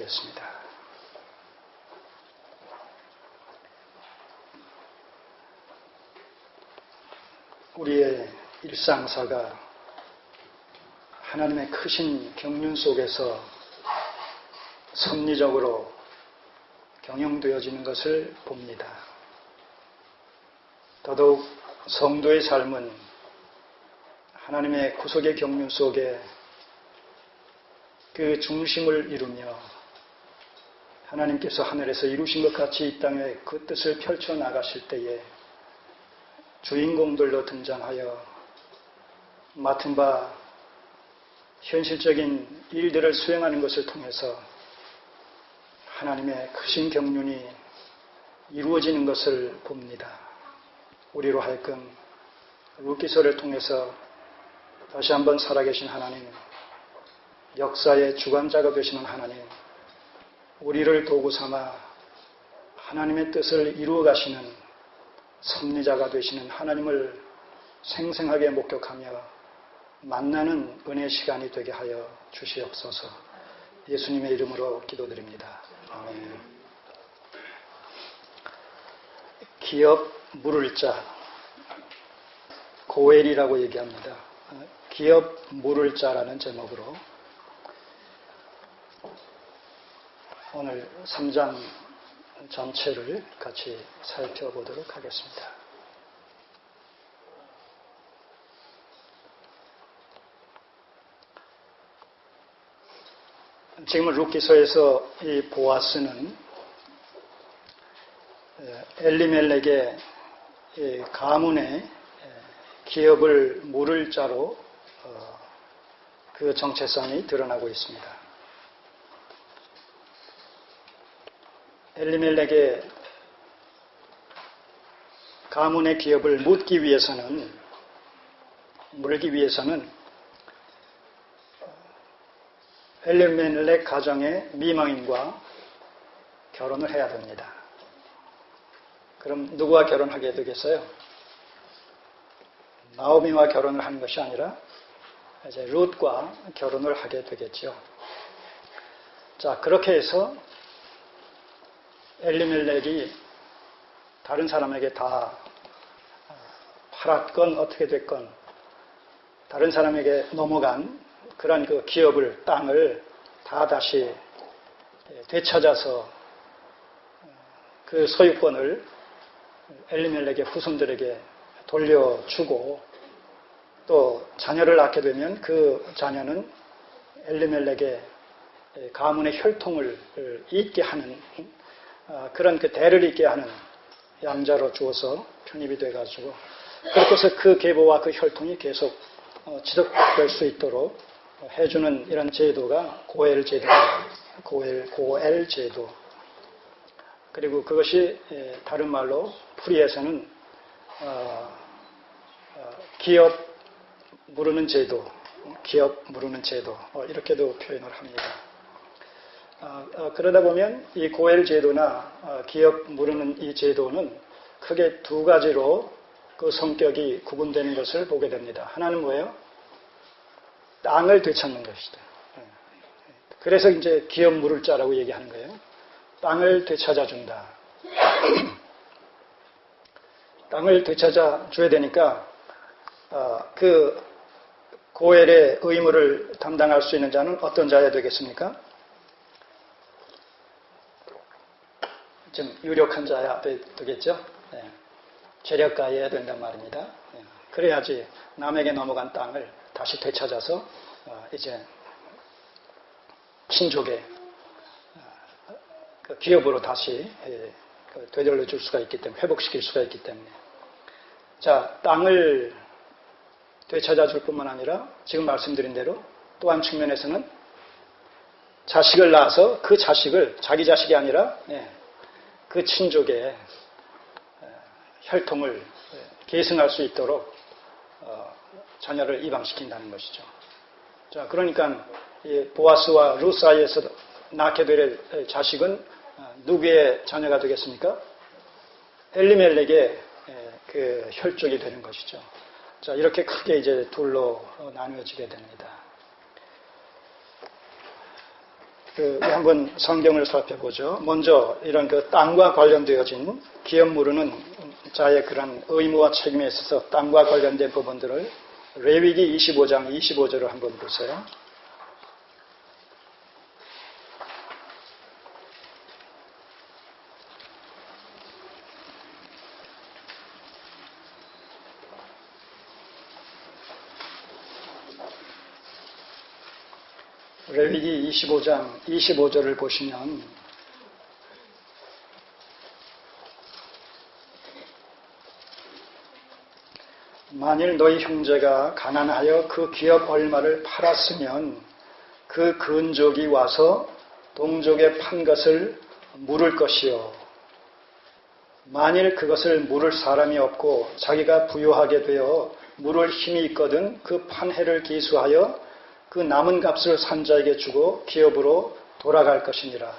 기도드리겠습니다. 우리의 일상사가 하나님의 크신 경륜 속에서 섭리적으로 경영되어지는 것을 봅니다. 더더욱 성도의 삶은 하나님의 구속의 경륜 속에 그 중심을 이루며 하나님께서 하늘에서 이루신 것 같이 이 땅에 그 뜻을 펼쳐나가실 때에 주인공들로 등장하여 맡은 바 현실적인 일들을 수행하는 것을 통해서 하나님의 크신 경륜이 이루어지는 것을 봅니다. 우리로 하여금 룻기서를 통해서 다시 한번 살아계신 하나님, 역사의 주관자가 되시는 하나님, 우리를 도구 삼아 하나님의 뜻을 이루어 가시는 섭리자가 되시는 하나님을 생생하게 목격하며 만나는 은혜 시간이 되게 하여 주시옵소서. 예수님의 이름으로 기도드립니다. 아멘. 기업 물을 자, 고엘이라고 얘기합니다. 기업 물을 자라는 제목으로 오늘 3장 전체를 같이 살펴보도록 하겠습니다. 지금은 룻기서에서 이 보아스는 엘리멜렉의 가문의 기업을 물을 자로 그 정체성이 드러나고 있습니다. 엘리멜렉의 가문의 기업을 물기 위해서는 엘리멜렉 가정의 미망인과 결혼을 해야 됩니다. 그럼 누구와 결혼하게 되겠어요? 나오미와 결혼을 하는 것이 아니라 이제 룻과 결혼을 하게 되겠죠. 자, 그렇게 해서 엘리멜렉이 다른 사람에게 다 팔았건 어떻게 됐건 다른 사람에게 넘어간 그런 그 기업을, 땅을 다 다시 되찾아서 그 소유권을 엘리멜렉의 후손들에게 돌려주고 또 자녀를 낳게 되면 그 자녀는 엘리멜렉의 가문의 혈통을 잇게 하는 그런 그 대를 잇게 하는 양자로 주어서 편입이 돼가지고 그렇게 해서 그 계보와 그 혈통이 계속 지속될 수 있도록 해주는 이런 제도가 고엘 제도입니다. 고엘 제도. 그리고 그것이 다른 말로 풀이에서는 기업 무르는 제도, 이렇게도 표현을 합니다. 그러다 보면 이 고엘 제도나 기업 무르는 이 제도는 크게 두 가지로 그 성격이 구분되는 것을 보게 됩니다. 하나는 뭐예요? 땅을 되찾는 것이다. 그래서 이제 기업 물을 자라고 얘기하는 거예요. 땅을 되찾아 준다. 땅을 되찾아 줘야 되니까 그 고엘의 의무를 담당할 수 있는 자는 어떤 자야 되겠습니까? 좀 유력한 자야 되겠죠? 네. 재력가여야 된단 말입니다. 네. 그래야지 남에게 넘어간 땅을 다시 되찾아서 이제 친족의 그 기업으로 다시 되돌려 줄 수가 있기 때문에, 회복시킬 수가 있기 때문에. 자, 땅을 되찾아 줄 뿐만 아니라 지금 말씀드린 대로 또 한 측면에서는 자식을 낳아서 그 자식을 자기 자식이 아니라 그 친족의 혈통을 계승할 수 있도록 자녀를 입양시킨다는 것이죠. 자, 그러니까 보아스와 룻 사이에서 낳게 될 자식은 누구의 자녀가 되겠습니까? 엘리멜렉의 그 혈족이 되는 것이죠. 자, 이렇게 크게 이제 둘로 나누어지게 됩니다. 한번 성경을 살펴보죠. 먼저 이런 그 땅과 관련되어진 기업 무르는 자의 그런 의무와 책임에 있어서 땅과 관련된 부분들을 레위기 25장 25절을 한번 보세요. 레위기 25장 25절을 보시면 만일 너희 형제가 가난하여 그 기업 얼마를 팔았으면 그 근족이 와서 동족에 판 것을 물을 것이요 만일 그것을 물을 사람이 없고 자기가 부유하게 되어 물을 힘이 있거든 그 판해를 기수하여 그 남은 값을 산자에게 주고 기업으로 돌아갈 것이니라.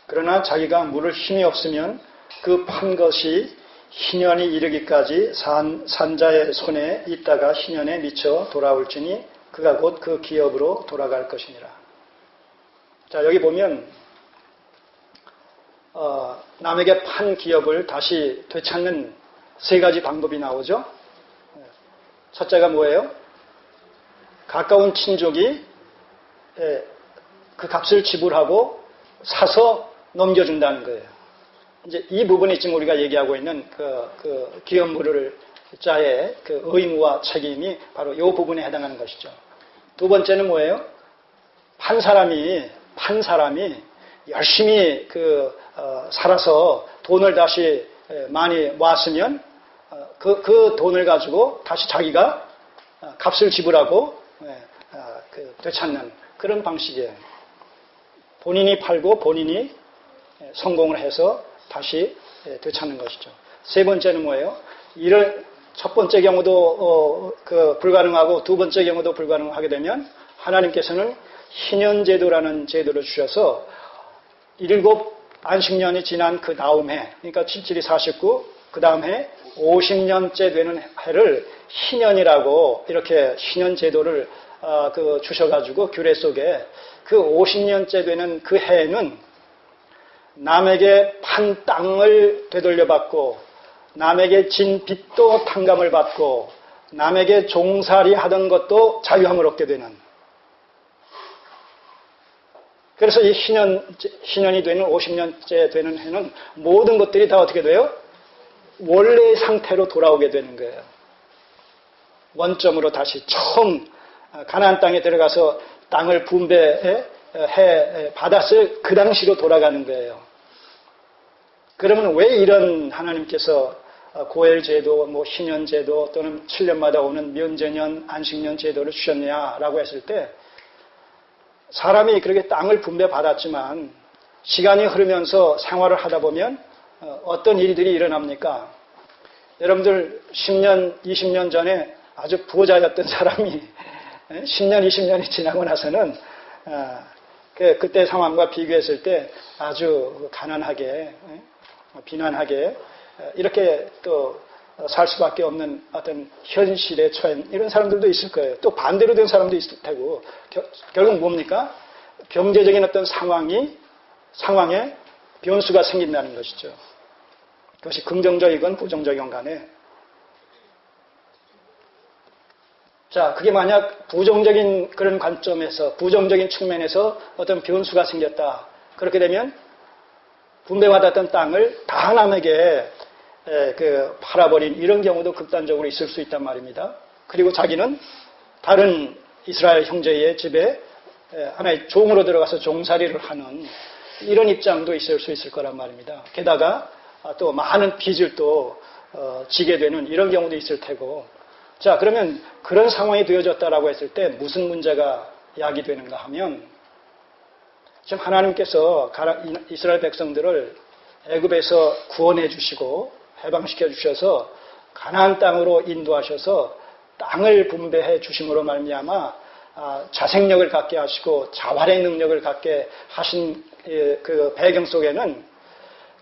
그러나 자기가 물을 힘이 없으면 그 판 것이 희년이 이르기까지 산자의 손에 있다가 희년에 미쳐 돌아올지니 그가 곧 그 기업으로 돌아갈 것이니라. 자, 여기 보면 남에게 판 기업을 다시 되찾는 세 가지 방법이 나오죠. 첫째가 뭐예요? 가까운 친족이 그 값을 지불하고 사서 넘겨준다는 거예요. 이제 이 부분이 지금 우리가 얘기하고 있는 그 기업 무를 자의 그 의무와 책임이 바로 이 부분에 해당하는 것이죠. 두 번째는 뭐예요? 판 사람이 열심히 살아서 돈을 다시 많이 모았으면 그 돈을 가지고 다시 자기가 값을 지불하고 되찾는 그런 방식이에요. 본인이 팔고 본인이 성공을 해서 다시 되찾는 것이죠. 세 번째는 뭐예요? 이를 첫 번째 경우도 불가능하고 두 번째 경우도 불가능하게 되면 하나님께서는 희년제도라는 제도를 주셔서 7 안식년이 지난 그 다음 해, 그러니까 77이 49, 그 다음 해 50년째 되는 해를 희년이라고 이렇게 희년제도를 주셔가지고 규례 속에 그 50년째 되는 그 해에는 남에게 판 땅을 되돌려받고 남에게 진 빚도 탕감을 받고 남에게 종살이 하던 것도 자유함을 얻게 되는, 그래서 이 희년이 되는 50년째 되는 해는 모든 것들이 다 어떻게 돼요? 원래의 상태로 돌아오게 되는 거예요. 원점으로 다시 처음 가나안 땅에 들어가서 땅을 분배해 받았을 그 당시로 돌아가는 거예요. 그러면 왜 이런 하나님께서 고엘 제도, 희년 제도 또는 7년마다 오는 면제년, 안식년 제도를 주셨냐라고 했을 때 사람이 그렇게 땅을 분배받았지만 시간이 흐르면서 생활을 하다 보면 어떤 일들이 일어납니까? 여러분들 10년, 20년 전에 아주 부자였던 사람이 10년, 20년이 지나고 나서는 그때 상황과 비교했을 때 아주 가난하게, 비난하게 이렇게 또 살 수밖에 없는 어떤 현실에 처한 이런 사람들도 있을 거예요. 또 반대로 된 사람도 있을 테고 결국 뭡니까? 경제적인 어떤 상황에 변수가 생긴다는 것이죠. 그것이 긍정적이건 부정적이건 간에. 자, 그게 만약 부정적인 그런 관점에서, 부정적인 측면에서 어떤 변수가 생겼다. 그렇게 되면 분배받았던 땅을 다 남에게 팔아버린 이런 경우도 극단적으로 있을 수 있단 말입니다. 그리고 자기는 다른 이스라엘 형제의 집에 하나의 종으로 들어가서 종살이를 하는 이런 입장도 있을 수 있을 거란 말입니다. 게다가 또 많은 빚을 또 지게 되는 이런 경우도 있을 테고. 자, 그러면 그런 상황이 되어졌다라고 했을 때 무슨 문제가 야기되는가 하면, 지금 하나님께서 이스라엘 백성들을 애굽에서 구원해 주시고 해방시켜 주셔서 가나안 땅으로 인도하셔서 땅을 분배해 주심으로 말미암아 자생력을 갖게 하시고 자활의 능력을 갖게 하신 그 배경 속에는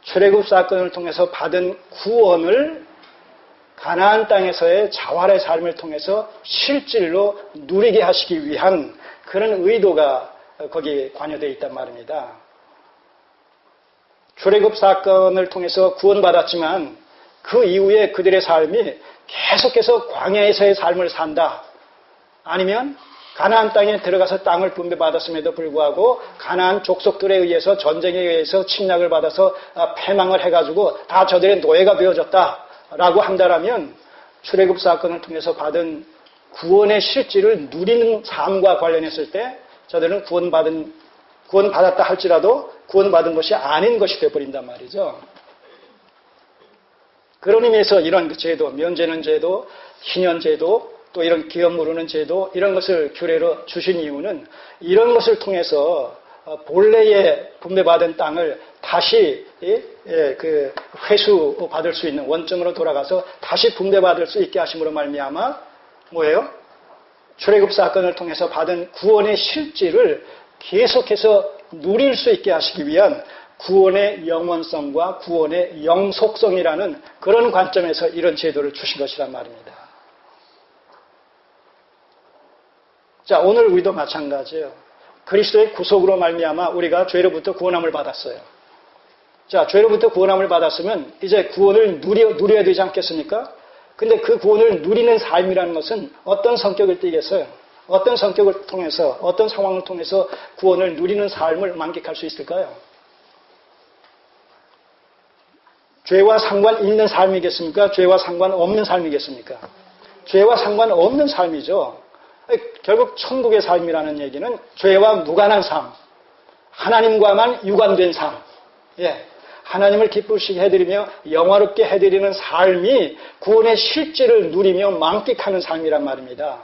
출애굽 사건을 통해서 받은 구원을 가나안 땅에서의 자활의 삶을 통해서 실질로 누리게 하시기 위한 그런 의도가 거기 관여되어 있단 말입니다. 출애굽 사건을 통해서 구원받았지만 그 이후에 그들의 삶이 계속해서 광야에서의 삶을 산다. 아니면 가나안 땅에 들어가서 땅을 분배받았음에도 불구하고 가나안 족속들에 의해서 전쟁에 의해서 침략을 받아서 패망을 해가지고 다 저들의 노예가 되어졌다라고 한다라면 출애굽 사건을 통해서 받은 구원의 실질을 누리는 삶과 관련했을 때 저들은 구원받았다 할지라도 구원받은 것이 아닌 것이 되어버린단 말이죠. 그런 의미에서 이런 제도, 면제는 제도, 희년 제도, 또 이런 기업 모르는 제도, 이런 것을 규례로 주신 이유는 이런 것을 통해서 본래의 분배받은 땅을 다시 회수받을 수 있는 원점으로 돌아가서 다시 분배받을 수 있게 하심으로 말미암아 뭐예요? 출애굽 사건을 통해서 받은 구원의 실질을 계속해서 누릴 수 있게 하시기 위한 구원의 영원성과 구원의 영속성이라는 그런 관점에서 이런 제도를 주신 것이란 말입니다. 자, 오늘 우리도 마찬가지예요. 그리스도의 구속으로 말미암아 우리가 죄로부터 구원함을 받았어요. 자, 죄로부터 구원함을 받았으면 이제 구원을 누려야 되지 않겠습니까? 근데 그 구원을 누리는 삶이라는 것은 어떤 성격을 띠겠어요? 어떤 성격을 통해서, 어떤 상황을 통해서 구원을 누리는 삶을 만끽할 수 있을까요? 죄와 상관 있는 삶이겠습니까? 죄와 상관 없는 삶이겠습니까? 죄와 상관 없는 삶이죠. 결국 천국의 삶이라는 얘기는 죄와 무관한 삶, 하나님과만 유관된 삶, 하나님을 기쁘시게 해드리며 영화롭게 해드리는 삶이 구원의 실질을 누리며 만끽하는 삶이란 말입니다.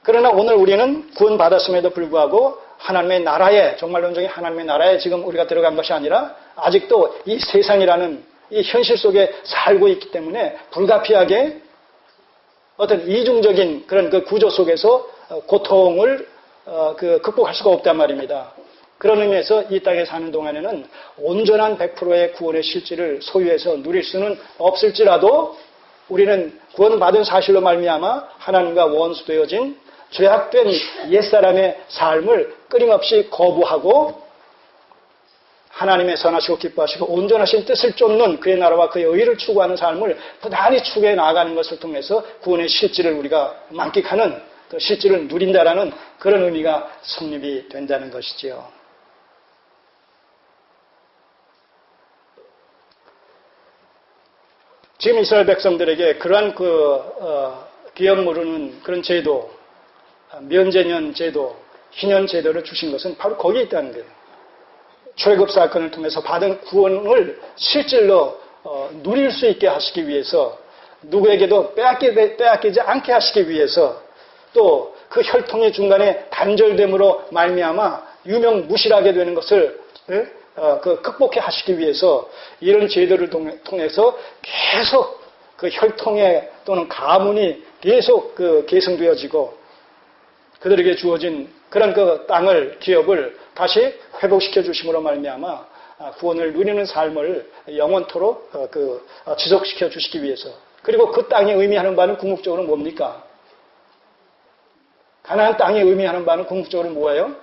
그러나 오늘 우리는 구원받았음에도 불구하고 하나님의 나라에, 정말 온전히 하나님의 나라에 지금 우리가 들어간 것이 아니라 아직도 이 세상이라는 이 현실 속에 살고 있기 때문에 불가피하게 어떤 이중적인 그런 그 구조 속에서 고통을 극복할 수가 없단 말입니다. 그런 의미에서 이 땅에 사는 동안에는 온전한 100%의 구원의 실질을 소유해서 누릴 수는 없을지라도 우리는 구원받은 사실로 말미암아 하나님과 원수되어진 죄악된 옛사람의 삶을 끊임없이 거부하고 하나님의 선하시고 기뻐하시고 온전하신 뜻을 쫓는 그의 나라와 그의 의를 추구하는 삶을 부단히 추구해 나아가는 것을 통해서 구원의 실질을 우리가 만끽하는, 그 실질을 누린다라는 그런 의미가 성립이 된다는 것이지요. 지금 이스라엘 백성들에게 그러한 기업 모르는 그런 제도, 면제년 제도, 희년 제도를 주신 것은 바로 거기에 있다는 거예요. 출애굽 사건을 통해서 받은 구원을 실질로 누릴 수 있게 하시기 위해서, 누구에게도 빼앗기지 않게 하시기 위해서, 또 그 혈통의 중간에 단절됨으로 말미암아 유명무실하게 되는 것을 극복해 하시기 위해서 이런 제도를 통해서 계속 그 혈통의 또는 가문이 계속 계승되어지고 그들에게 주어진 그런 그 땅을, 기업을 다시 회복시켜 주심으로 말미암아 구원을 누리는 삶을 영원토록 지속시켜 주시기 위해서. 그리고 그 땅이 의미하는 바는 궁극적으로 뭡니까? 가나안 땅이 의미하는 바는 궁극적으로 뭐예요?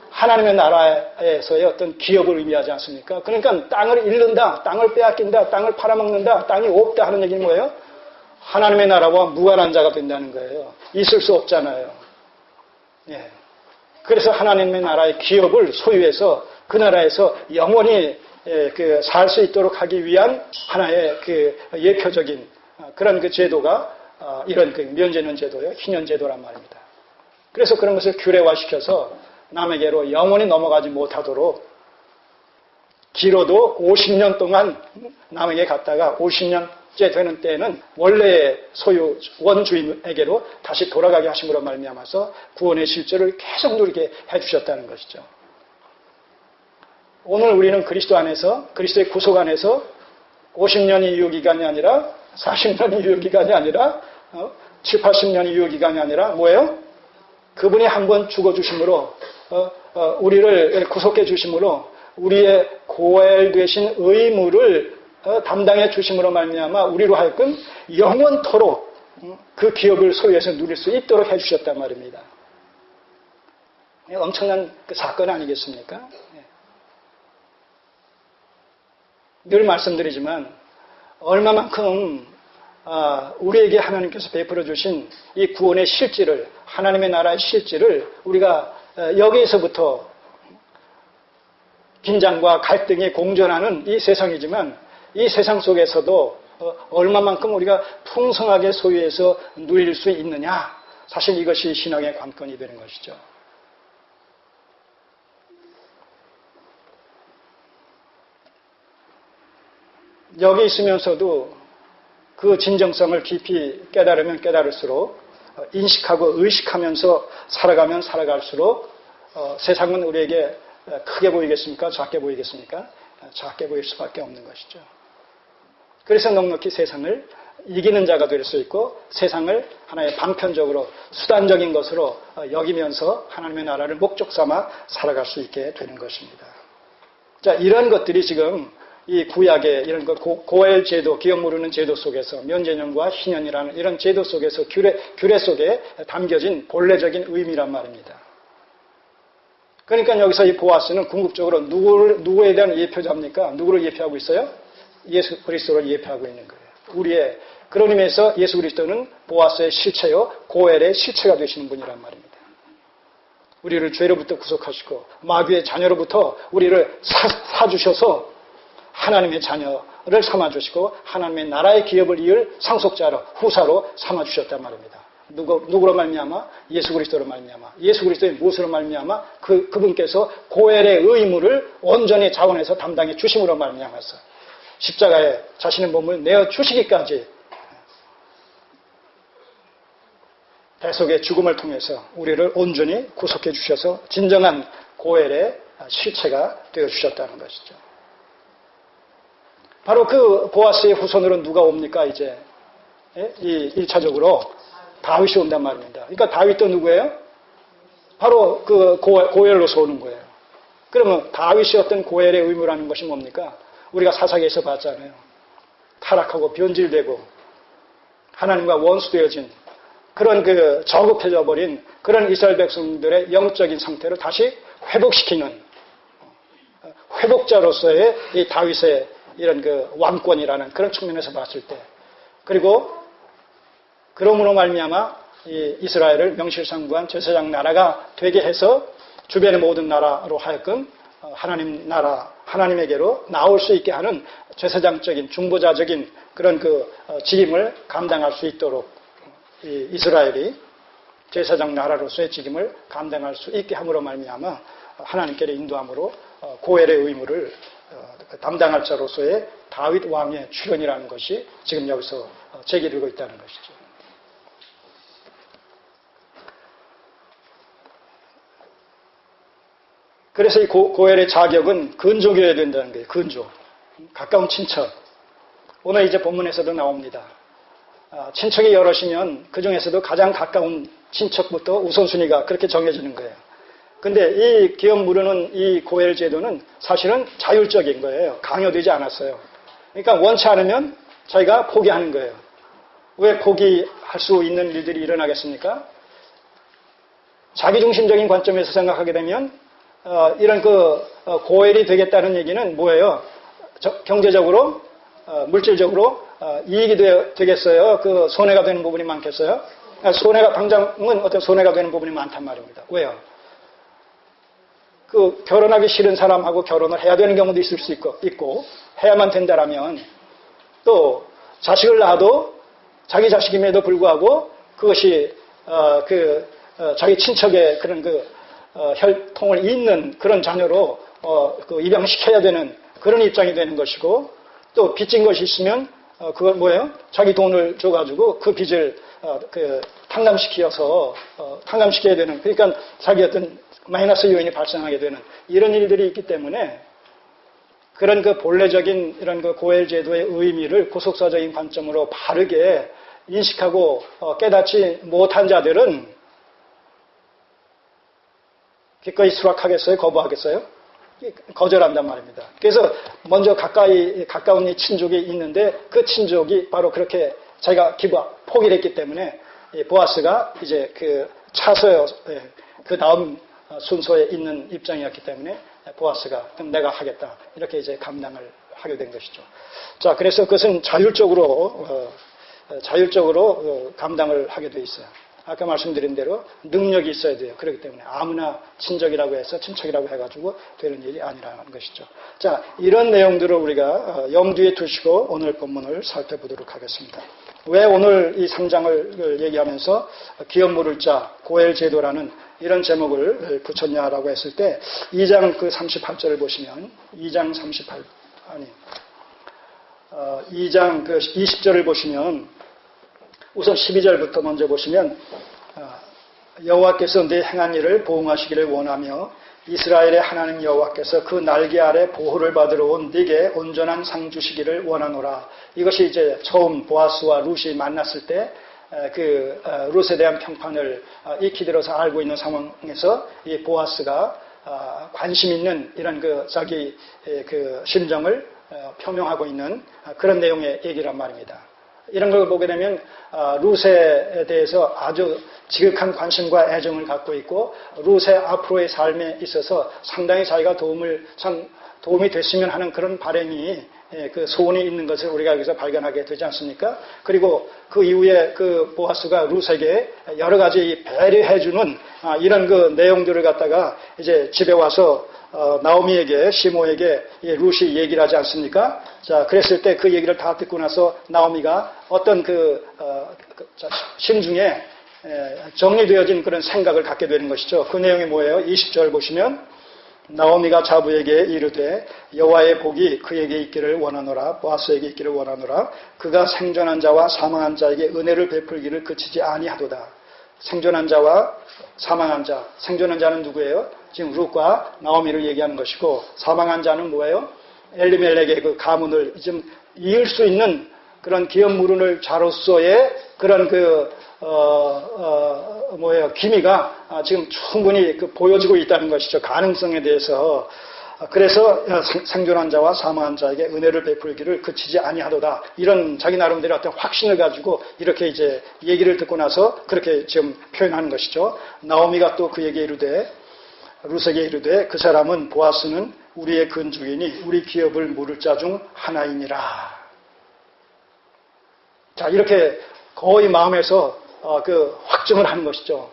하나님의 나라에서의 어떤 기업을 의미하지 않습니까? 그러니까 땅을 잃는다, 땅을 빼앗긴다, 땅을 팔아먹는다, 땅이 없다 하는 얘기는 뭐예요? 하나님의 나라와 무관한 자가 된다는 거예요. 있을 수 없잖아요. 그래서 하나님의 나라의 기업을 소유해서 그 나라에서 영원히 살 수 있도록 하기 위한 하나의 예표적인 그런 제도가 이런 면제년 제도요, 희년 제도란 말입니다. 그래서 그런 것을 규례화시켜서 남에게로 영원히 넘어가지 못하도록 길어도 50년 동안 남에게 갔다가 50년째 되는 때에는 원래의 소유 원주인에게로 다시 돌아가게 하심으로 말미암아서 구원의 실제를 계속 누리게 해주셨다는 것이죠. 오늘 우리는 그리스도 안에서, 그리스도의 구속 안에서 50년이 유효기간이 아니라 40년이 유효기간이 아니라 7, 80년이 유효기간이 아니라 뭐예요? 그분이 한번 죽어주심으로 우리를 구속해 주심으로 우리의 고엘되신 의무를 담당해 주심으로 말미암아 우리로 하여금 영원토록 그 기업을 소유해서 누릴 수 있도록 해주셨단 말입니다. 엄청난 그 사건 아니겠습니까? 늘 말씀드리지만 얼마만큼 우리에게 하나님께서 베풀어 주신 이 구원의 실질을, 하나님의 나라의 실질을 우리가 여기에서부터 긴장과 갈등이 공존하는 이 세상이지만 이 세상 속에서도 얼마만큼 우리가 풍성하게 소유해서 누릴 수 있느냐, 사실 이것이 신앙의 관건이 되는 것이죠. 여기 있으면서도 그 진정성을 깊이 깨달으면 깨달을수록, 인식하고 의식하면서 살아가면 살아갈수록 세상은 우리에게 크게 보이겠습니까? 작게 보이겠습니까? 작게 보일 수밖에 없는 것이죠. 그래서 넉넉히 세상을 이기는 자가 될 수 있고 세상을 하나의 방편적으로 수단적인 것으로 여기면서 하나님의 나라를 목적 삼아 살아갈 수 있게 되는 것입니다. 자, 이런 것들이 지금 이 구약의 이런 고엘 제도, 기업 모르는 제도 속에서 면제년과 희년이라는 이런 제도 속에서 규례 속에 담겨진 본래적인 의미란 말입니다. 그러니까 여기서 이 보아스는 궁극적으로 누구에 대한 예표자입니까? 누구를 예표하고 있어요? 예수 그리스도를 예표하고 있는 거예요. 그런 의미에서 예수 그리스도는 보아스의 실체요, 고엘의 실체가 되시는 분이란 말입니다. 우리를 죄로부터 구속하시고 마귀의 자녀로부터 우리를 사주셔서 하나님의 자녀를 삼아주시고 하나님의 나라의 기업을 이을 상속자로, 후사로 삼아주셨단 말입니다. 누구로 말미암아? 예수 그리스도로 말미암아. 예수 그리스도의 무엇으로 말미암아? 그분께서 고엘의 의무를 온전히 자원해서 담당해 주심으로 말미암아서 십자가에 자신의 몸을 내어 주시기까지 대속의 죽음을 통해서 우리를 온전히 구속해 주셔서 진정한 고엘의 실체가 되어 주셨다는 것이죠. 바로 그 보아스의 후손으로 누가 옵니까? 이제 이 1차적으로 다윗이 온단 말입니다. 그러니까 다윗도 누구예요? 바로 그 고엘로서 오는 거예요. 그러면 다윗이 어떤 고엘의 의무라는 것이 뭡니까? 우리가 사사기에서 봤잖아요. 타락하고 변질되고 하나님과 원수되어진 그런 저급해져 버린 그런 이스라엘 백성들의 영적인 상태를 다시 회복시키는 회복자로서의 이 다윗의 이런 왕권이라는 그런 측면에서 봤을 때, 그리고 그러므로 말미암아 이 이스라엘을 명실상부한 제사장 나라가 되게 해서 주변의 모든 나라로 하여금 하나님에게로 나올 수 있게 하는 제사장적인 중보자적인 그런 직임을 감당할 수 있도록 이 이스라엘이 제사장 나라로서의 직임을 감당할 수 있게 함으로 말미암아 하나님께로 인도함으로 고엘의 의무를 담당할 자로서의 다윗 왕의 출현이라는 것이 지금 여기서 제기되고 있다는 것이죠. 그래서 이 고엘의 자격은 근족이어야 된다는 거예요. 근족. 가까운 친척. 오늘 이제 본문에서도 나옵니다. 친척이 여럿이면 그 중에서도 가장 가까운 친척부터 우선순위가 그렇게 정해지는 거예요. 근데 이 기업 무르는 이 고엘 제도는 사실은 자율적인 거예요. 강요되지 않았어요. 그러니까 원치 않으면 자기가 포기하는 거예요. 왜 포기할 수 있는 일들이 일어나겠습니까? 자기중심적인 관점에서 생각하게 되면 이런 고엘이 되겠다는 얘기는 뭐예요? 경제적으로, 물질적으로 이익이 되겠어요? 손해가 되는 부분이 많겠어요? 당장은 어떤 손해가 되는 부분이 많단 말입니다. 왜요? 결혼하기 싫은 사람하고 결혼을 해야 되는 경우도 있을 수 있고, 해야만 된다라면, 또, 자식을 낳아도 자기 자식임에도 불구하고, 그것이, 자기 친척의 그런 혈통을 잇는 그런 자녀로, 입양시켜야 되는 그런 입장이 되는 것이고, 또 빚진 것이 있으면, 그걸 뭐예요? 자기 돈을 줘가지고 그 빚을, 탕감시켜야 되는, 그러니까 자기 어떤 마이너스 요인이 발생하게 되는 이런 일들이 있기 때문에 그런 본래적인 이런 고엘 제도의 의미를 구속사적인 관점으로 바르게 인식하고 깨닫지 못한 자들은 기꺼이 수락하겠어요? 거부하겠어요? 거절한단 말입니다. 그래서 먼저 가까운 이 친족이 있는데 그 친족이 바로 그렇게 자기가 포기를 했기 때문에 보아스가 이제 차서요. 그 다음 순서에 있는 입장이었기 때문에 보아스가 그럼 내가 하겠다 이렇게 이제 감당을 하게 된 것이죠. 자, 그래서 그것은 자율적으로 감당을 하게 돼 있어요. 아까 말씀드린 대로 능력이 있어야 돼요. 그렇기 때문에 아무나 친척이라고 해서 친척이라고 해가지고 되는 일이 아니라는 것이죠. 자, 이런 내용들을 우리가 염두에 두시고 오늘 본문을 살펴보도록 하겠습니다. 왜 오늘 이 3장을 얘기하면서 기업 물을 자 고엘 제도라는 이런 제목을 붙였냐라고 했을 때 2장 그 38절을 보시면 2장 그 20절을 보시면 우선 12절부터 먼저 보시면 여호와께서 네 행한 일을 보응하시기를 원하며 이스라엘의 하나님 여호와께서 그 날개 아래 보호를 받으러 온 네게 온전한 상 주시기를 원하노라. 이것이 이제 처음 보아스와 룻이 만났을 때 그 룻에 대한 평판을 익히 들어서 알고 있는 상황에서 이 보아스가 관심 있는 이런 그 자기 그 심정을 표명하고 있는 그런 내용의 얘기란 말입니다. 이런 걸 보게 되면 룻에 대해서 아주 지극한 관심과 애정을 갖고 있고 룻의 앞으로의 삶에 있어서 상당히 자기가 도움이 됐으면 하는 그런 바람이 그 소원이 있는 것을 우리가 여기서 발견하게 되지 않습니까? 그리고 그 이후에 그 보아스가 룻에게 여러 가지 배려해주는 이런 그 내용들을 갖다가 이제 집에 와서 나오미에게 시모에게 룻이 얘기를 하지 않습니까? 자, 그랬을 때 그 얘기를 다 듣고 나서 나오미가 어떤 심중에 정리되어진 그런 생각을 갖게 되는 것이죠. 그 내용이 뭐예요? 20절 보시면 나오미가 자부에게 이르되 여호와의 복이 그에게 있기를 원하노라. 보아스에게 있기를 원하노라. 그가 생존한 자와 사망한 자에게 은혜를 베풀기를 그치지 아니하도다. 생존한 자와 사망한 자. 생존한 자는 누구예요? 지금 룻과 나오미를 얘기하는 것이고 사망한 자는 뭐예요? 엘리멜렉의 그 가문을 좀 이을 수 있는 그런 기업 물을 자로서의 그런 기미가 지금 충분히 보여지고 있다는 것이죠. 가능성에 대해서. 그래서 생존한 자와 사망한 자에게 은혜를 베풀기를 그치지 아니하도다. 이런 자기 나름대로 어떤 확신을 가지고 이렇게 이제 얘기를 듣고 나서 그렇게 지금 표현하는 것이죠. 나오미가 또 그에게 룻에게 이르되 그 사람은 보아스는 우리의 근주이니 우리 기업을 물을 자 중 하나이니라. 자, 이렇게 거의 마음에서 확증을 하는 것이죠.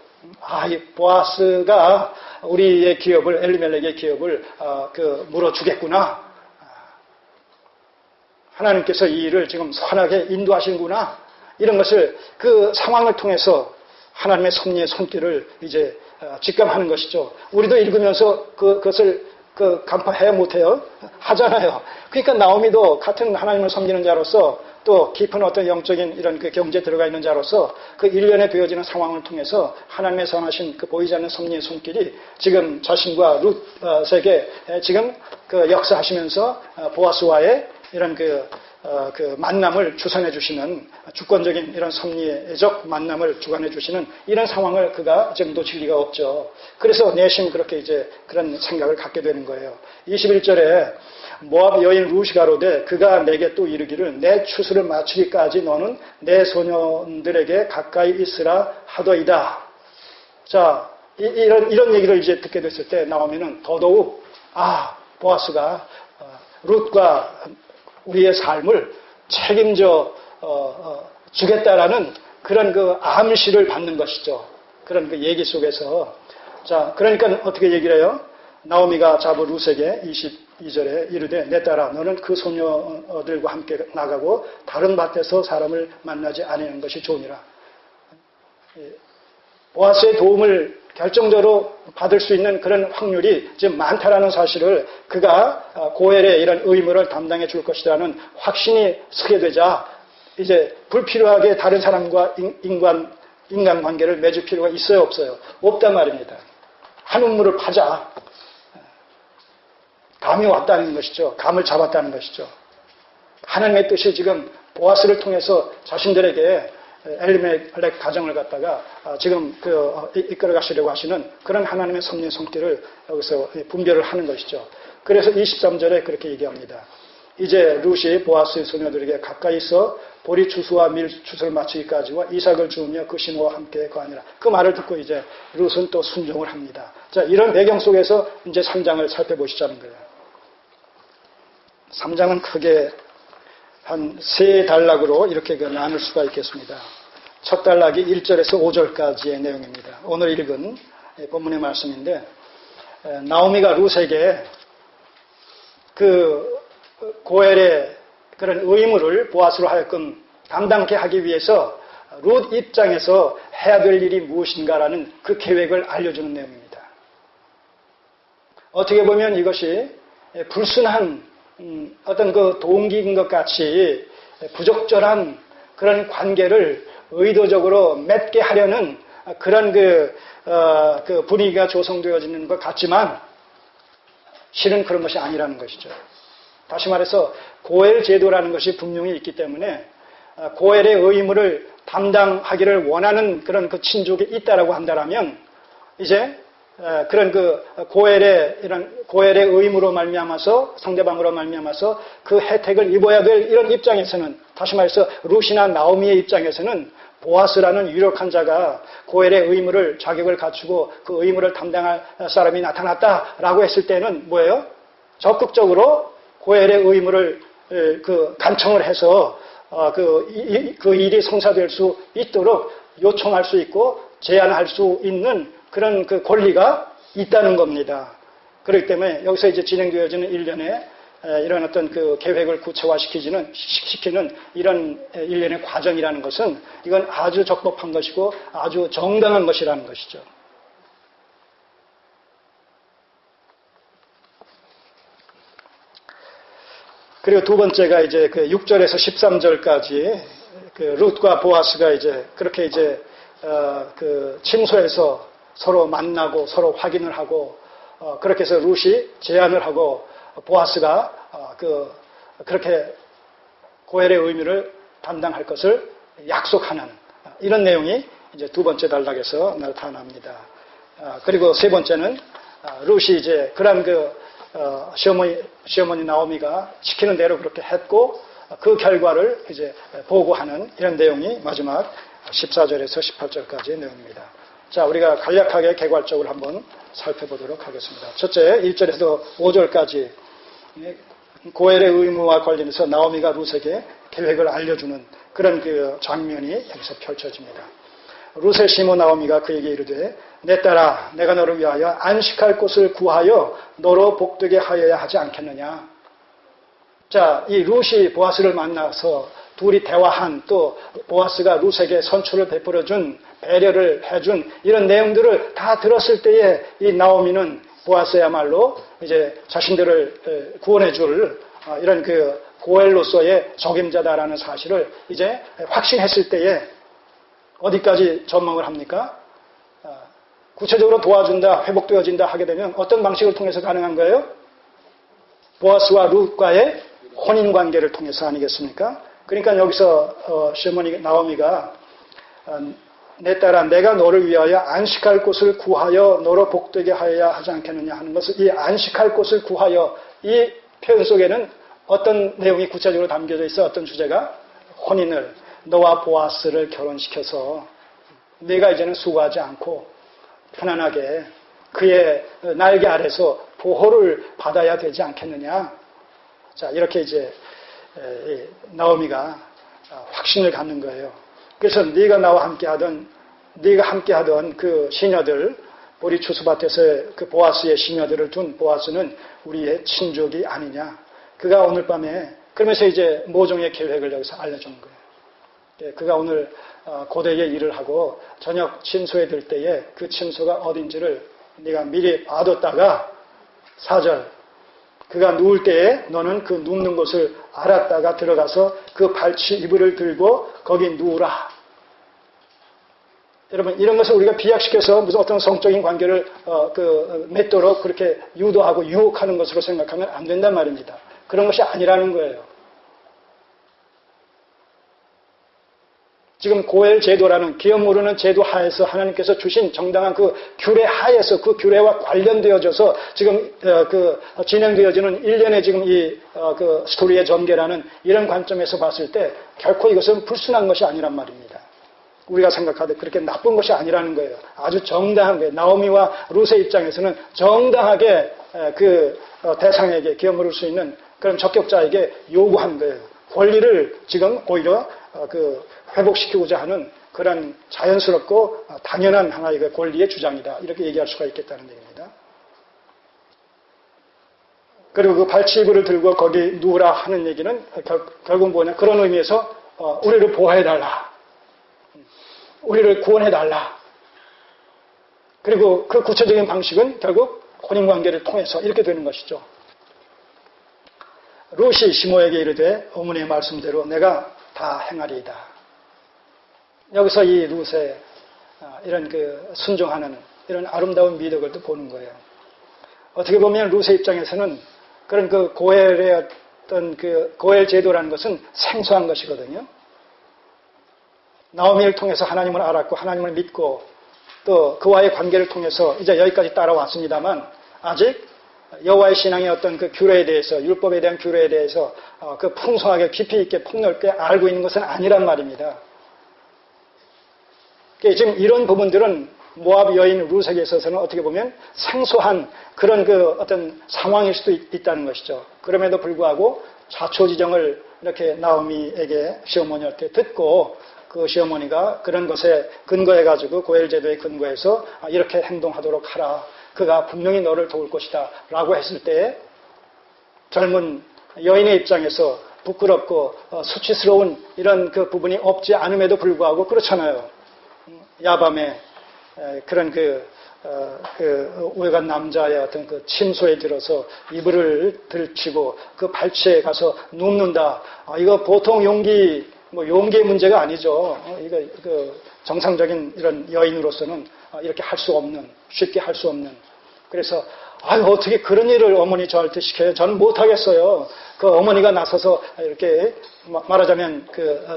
이 보아스가 우리의 기업을 엘리멜렉의 기업을 물어주겠구나. 하나님께서 이 일을 지금 선하게 인도하시는구나. 이런 것을 그 상황을 통해서 하나님의 섭리의 손길을 이제 직감하는 것이죠. 우리도 읽으면서 그것을 간파해야 못해요? 하잖아요. 그러니까 나오미도 같은 하나님을 섬기는 자로서 또 깊은 어떤 영적인 이런 그 경지에 들어가 있는 자로서 그 일련에 되어지는 상황을 통해서 하나님의 선하신 그 보이지 않는 섭리의 손길이 지금 자신과 룻에게 지금 그 역사하시면서 보아스와의 이런 그 만남을 주선해 주시는 주권적인 이런 섭리적 만남을 주관해 주시는 이런 상황을 그가 지금 놓칠 리가 없죠. 그래서 내심 그렇게 이제 그런 생각을 갖게 되는 거예요. 21절에 모압 여인 룻이 가로되 그가 내게 또 이르기를 내 추수를 마치기까지 너는 내 소년들에게 가까이 있으라 하더이다. 자, 이런 얘기를 이제 듣게 됐을 때 나오면은 더더욱 보아스가 룻과 우리의 삶을 책임져 주겠다라는 그런 그 암시를 받는 것이죠. 그런 그 얘기 속에서. 자, 그러니까 어떻게 얘기를 해요? 나오미가 자부 룻에게 22절에 이르되 내 딸아 너는 그 소녀들과 함께 나가고 다른 밭에서 사람을 만나지 아니하는 것이 좋으니라. 보아스의 도움을 결정적으로 받을 수 있는 그런 확률이 지금 많다라는 사실을 그가 고엘의 이런 의무를 담당해 줄 것이라는 확신이 서게 되자 이제 불필요하게 다른 사람과 인간관계를 맺을 필요가 있어요, 없어요? 없단 말입니다. 한 우물을 파자. 감이 왔다는 것이죠. 감을 잡았다는 것이죠. 하나님의 뜻이 지금 보아스를 통해서 자신들에게 엘리멜렉 가정을 갖다가 지금 이끌어 가시려고 하시는 그런 하나님의 섭리의 손길을 여기서 분별을 하는 것이죠. 그래서 23절에 그렇게 얘기합니다. 이제 룻이 보아스의 소녀들에게 가까이서 보리 추수와 밀 추수를 마치기까지와 이삭을 주우며 그 시모와 함께 거하니라. 그 말을 듣고 이제 룻은 또 순종을 합니다. 자, 이런 배경 속에서 이제 3장을 살펴보시자는 거예요. 3장은 크게 한 세 단락으로 이렇게 나눌 수가 있겠습니다. 첫 단락이 1절에서 5절까지의 내용입니다. 오늘 읽은 본문의 말씀인데, 나오미가 룻에게 그 고엘의 그런 의무를 보아스로 하여금 담당케 하기 위해서 룻 입장에서 해야 될 일이 무엇인가라는 그 계획을 알려주는 내용입니다. 어떻게 보면 이것이 불순한 어떤 그 동기인 것 같이 부적절한 그런 관계를 의도적으로 맺게 하려는 그런 그 분위기가 조성되어지는 것 같지만 실은 그런 것이 아니라는 것이죠. 다시 말해서 고엘 제도라는 것이 분명히 있기 때문에 고엘의 의무를 담당하기를 원하는 그런 그 친족이 있다라고 한다면 이제 그런 그 고엘의 의무로 말미암아서 상대방으로 말미암아서 그 혜택을 입어야 될 이런 입장에서는 다시 말해서 룻이나 나오미의 입장에서는 보아스라는 유력한 자가 고엘의 의무를 자격을 갖추고 그 의무를 담당할 사람이 나타났다라고 했을 때는 뭐예요? 적극적으로 고엘의 의무를 간청을 해서 그 일이 성사될 수 있도록 요청할 수 있고 제안할 수 있는 그런 그 권리가 있다는 겁니다. 그렇기 때문에 여기서 이제 진행되어지는 일련의 이런 어떤 그 계획을 구체화시키는 이런 일련의 과정이라는 것은 이건 아주 적법한 것이고 아주 정당한 것이라는 것이죠. 그리고 두 번째가 이제 그 6절에서 13절까지 그 룻과 보아스가 이제 그렇게 이제 그 침소에서 서로 만나고 서로 확인을 하고 그렇게 해서 룻이 제안을 하고 보아스가 그렇게 고엘의 의무를 담당할 것을 약속하는 이런 내용이 이제 두 번째 단락에서 나타납니다. 그리고 세 번째는 룻이 이제 그런 시어머니 나오미가 시키는 대로 그렇게 했고 그 결과를 이제 보고하는 이런 내용이 마지막 14절에서 18절까지의 내용입니다. 자, 우리가 간략하게 개괄적으로 한번 살펴보도록 하겠습니다. 첫째, 1절에서 5절까지 고엘의 의무와 관련해서 나오미가 룻에게 계획을 알려주는 그런 그 장면이 여기서 펼쳐집니다. 룻의 시모 나오미가 그에게 이르되 내 딸아 내가 너를 위하여 안식할 곳을 구하여 너로 복되게 하여야 하지 않겠느냐. 자, 이 룻이 보아스를 만나서 둘이 대화한 또 보아스가 룻에게 선처를 베풀어준 배려를 해준 이런 내용들을 다 들었을 때에 이 나오미는 보아스야말로 이제 자신들을 구원해줄 이런 그 고엘로서의 적임자다라는 사실을 이제 확신했을 때에 어디까지 전망을 합니까? 구체적으로 도와준다, 회복되어진다 하게 되면 어떤 방식을 통해서 가능한 거예요? 보아스와 룻과의 혼인관계를 통해서 아니겠습니까? 그러니까 여기서 시어머니 나오미가 내 딸아 내가 너를 위하여 안식할 곳을 구하여 너로 복되게 하여야 하지 않겠느냐 하는 것을 이 안식할 곳을 구하여 이 표현 속에는 어떤 내용이 구체적으로 담겨져 있어 어떤 주제가 혼인을 너와 보아스를 결혼시켜서 네가 이제는 수고하지 않고 편안하게 그의 날개 아래서 보호를 받아야 되지 않겠느냐. 자, 이렇게 이제 나오미가 확신을 갖는 거예요. 그래서 네가 함께하던 그 시녀들, 우리 추수밭에서 그 보아스의 시녀들을 둔 보아스는 우리의 친족이 아니냐. 그가 오늘 밤에 그러면서 이제 모종의 계획을 여기서 알려주는 거예요. 그가 오늘 고대에 일을 하고 저녁 침소에 들 때에 그 침소가 어딘지를 네가 미리 봐뒀다가 4절 그가 누울 때에 너는 그 눕는 곳을 알았다가 들어가서 그 발치 이불을 들고 거기 누우라. 여러분 이런 것을 우리가 비약시켜서 무슨 어떤 성적인 관계를 맺도록 그렇게 유도하고 유혹하는 것으로 생각하면 안 된단 말입니다. 그런 것이 아니라는 거예요. 지금 고엘 제도라는 기업 모르는 제도 하에서 하나님께서 주신 정당한 그 규례 하에서 그 규례와 관련되어져서 지금 진행되어지는 일련의 지금 그 스토리의 전개라는 이런 관점에서 봤을 때 결코 이것은 불순한 것이 아니란 말입니다. 우리가 생각하듯 그렇게 나쁜 것이 아니라는 거예요. 아주 정당한 거예요. 나오미와 룻의 입장에서는 정당하게 그 대상에게 기업 물을 수 있는 그런 적격자에게 요구한 거예요. 권리를 지금 오히려 회복시키고자 하는 그런 자연스럽고 당연한 하나의 권리의 주장이다. 이렇게 얘기할 수가 있겠다는 얘기입니다. 그리고 그 발치이불을 들고 거기 누우라 하는 얘기는 결국 뭐냐. 그런 의미에서 우리를 보호해달라. 우리를 구원해달라. 그리고 그 구체적인 방식은 결국 혼인관계를 통해서 이렇게 되는 것이죠. 룻이 시모에게 이르되 어머니의 말씀대로 내가 다 행하리이다. 여기서 이 룻의 이런 순종하는 이런 아름다운 미덕을 또 보는 거예요. 어떻게 보면 룻의 입장에서는 그런 고엘의 어떤 고엘 제도라는 것은 생소한 것이거든요. 나오미를 통해서 하나님을 알았고 하나님을 믿고 또 그와의 관계를 통해서 이제 여기까지 따라왔습니다만 아직 여호와의 신앙의 어떤 그 규례에 대해서 율법에 대한 규례에 대해서 그 풍성하게 깊이 있게 폭넓게 알고 있는 것은 아니란 말입니다. 지금 이런 부분들은 모압 여인 룻에게 있어서는 어떻게 보면 생소한 그런 어떤 상황일 수도 있다는 것이죠. 그럼에도 불구하고 자초지정을 이렇게 나오미에게 시어머니한테 듣고 그 시어머니가 그런 것에 근거해가지고 고엘제도에 근거해서 이렇게 행동하도록 하라. 그가 분명히 너를 도울 것이다. 라고 했을 때 젊은 여인의 입장에서 부끄럽고 수치스러운 이런 그 부분이 없지 않음에도 불구하고 그렇잖아요. 야밤에 그런 외간 남자의 어떤 그 침소에 들어서 이불을 들치고 그 발치에 가서 눕는다. 이거 보통 용기의 문제가 아니죠. 이거 정상적인 이런 여인으로서는 이렇게 할 수 없는, 쉽게 할 수 없는. 그래서 어떻게 그런 일을 어머니 저한테 시켜요? 저는 못하겠어요. 그 어머니가 나서서 이렇게 말하자면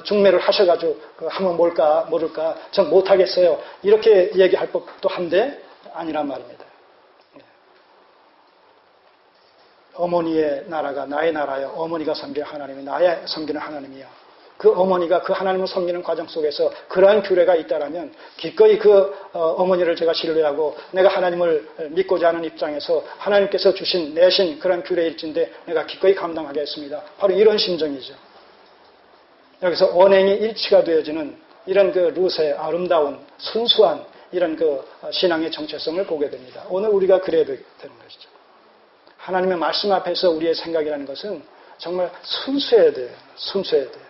중매를 하셔가지고 하면 모를까 전 못하겠어요. 이렇게 얘기할 법도 한데 아니란 말입니다. 어머니의 나라가 나의 나라요. 어머니가 섬기는 하나님이 나의 섬기는 하나님이야. 그 어머니가 그 하나님을 섬기는 과정 속에서 그러한 규례가 있다라면 기꺼이 어머니를 제가 신뢰하고 내가 하나님을 믿고자 하는 입장에서 하나님께서 내신 그런 규례일진데 내가 기꺼이 감당하겠습니다. 바로 이런 심정이죠. 여기서 언행이 일치가 되어지는 이런 룻의 아름다운 순수한 이런 신앙의 정체성을 보게 됩니다. 오늘 우리가 그래야 되는 것이죠. 하나님의 말씀 앞에서 우리의 생각이라는 것은 정말 순수해야 돼요. 순수해야 돼요.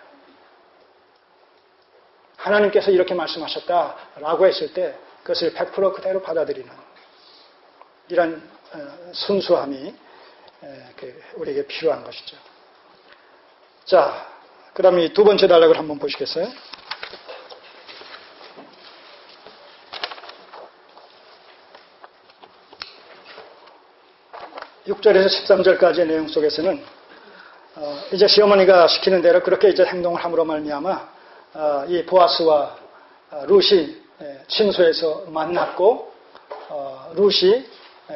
하나님께서 이렇게 말씀하셨다라고 했을 때 그것을 100% 그대로 받아들이는 이런 순수함이 우리에게 필요한 것이죠. 자, 그 다음에 이 두 번째 단락을 한번 보시겠어요? (6절에서) (13절까지의) 내용 속에서는 이제 시어머니가 시키는 대로 그렇게 이제 행동을 함으로 말미암아 이 보아스와 룻이 친소에서 만났고 룻이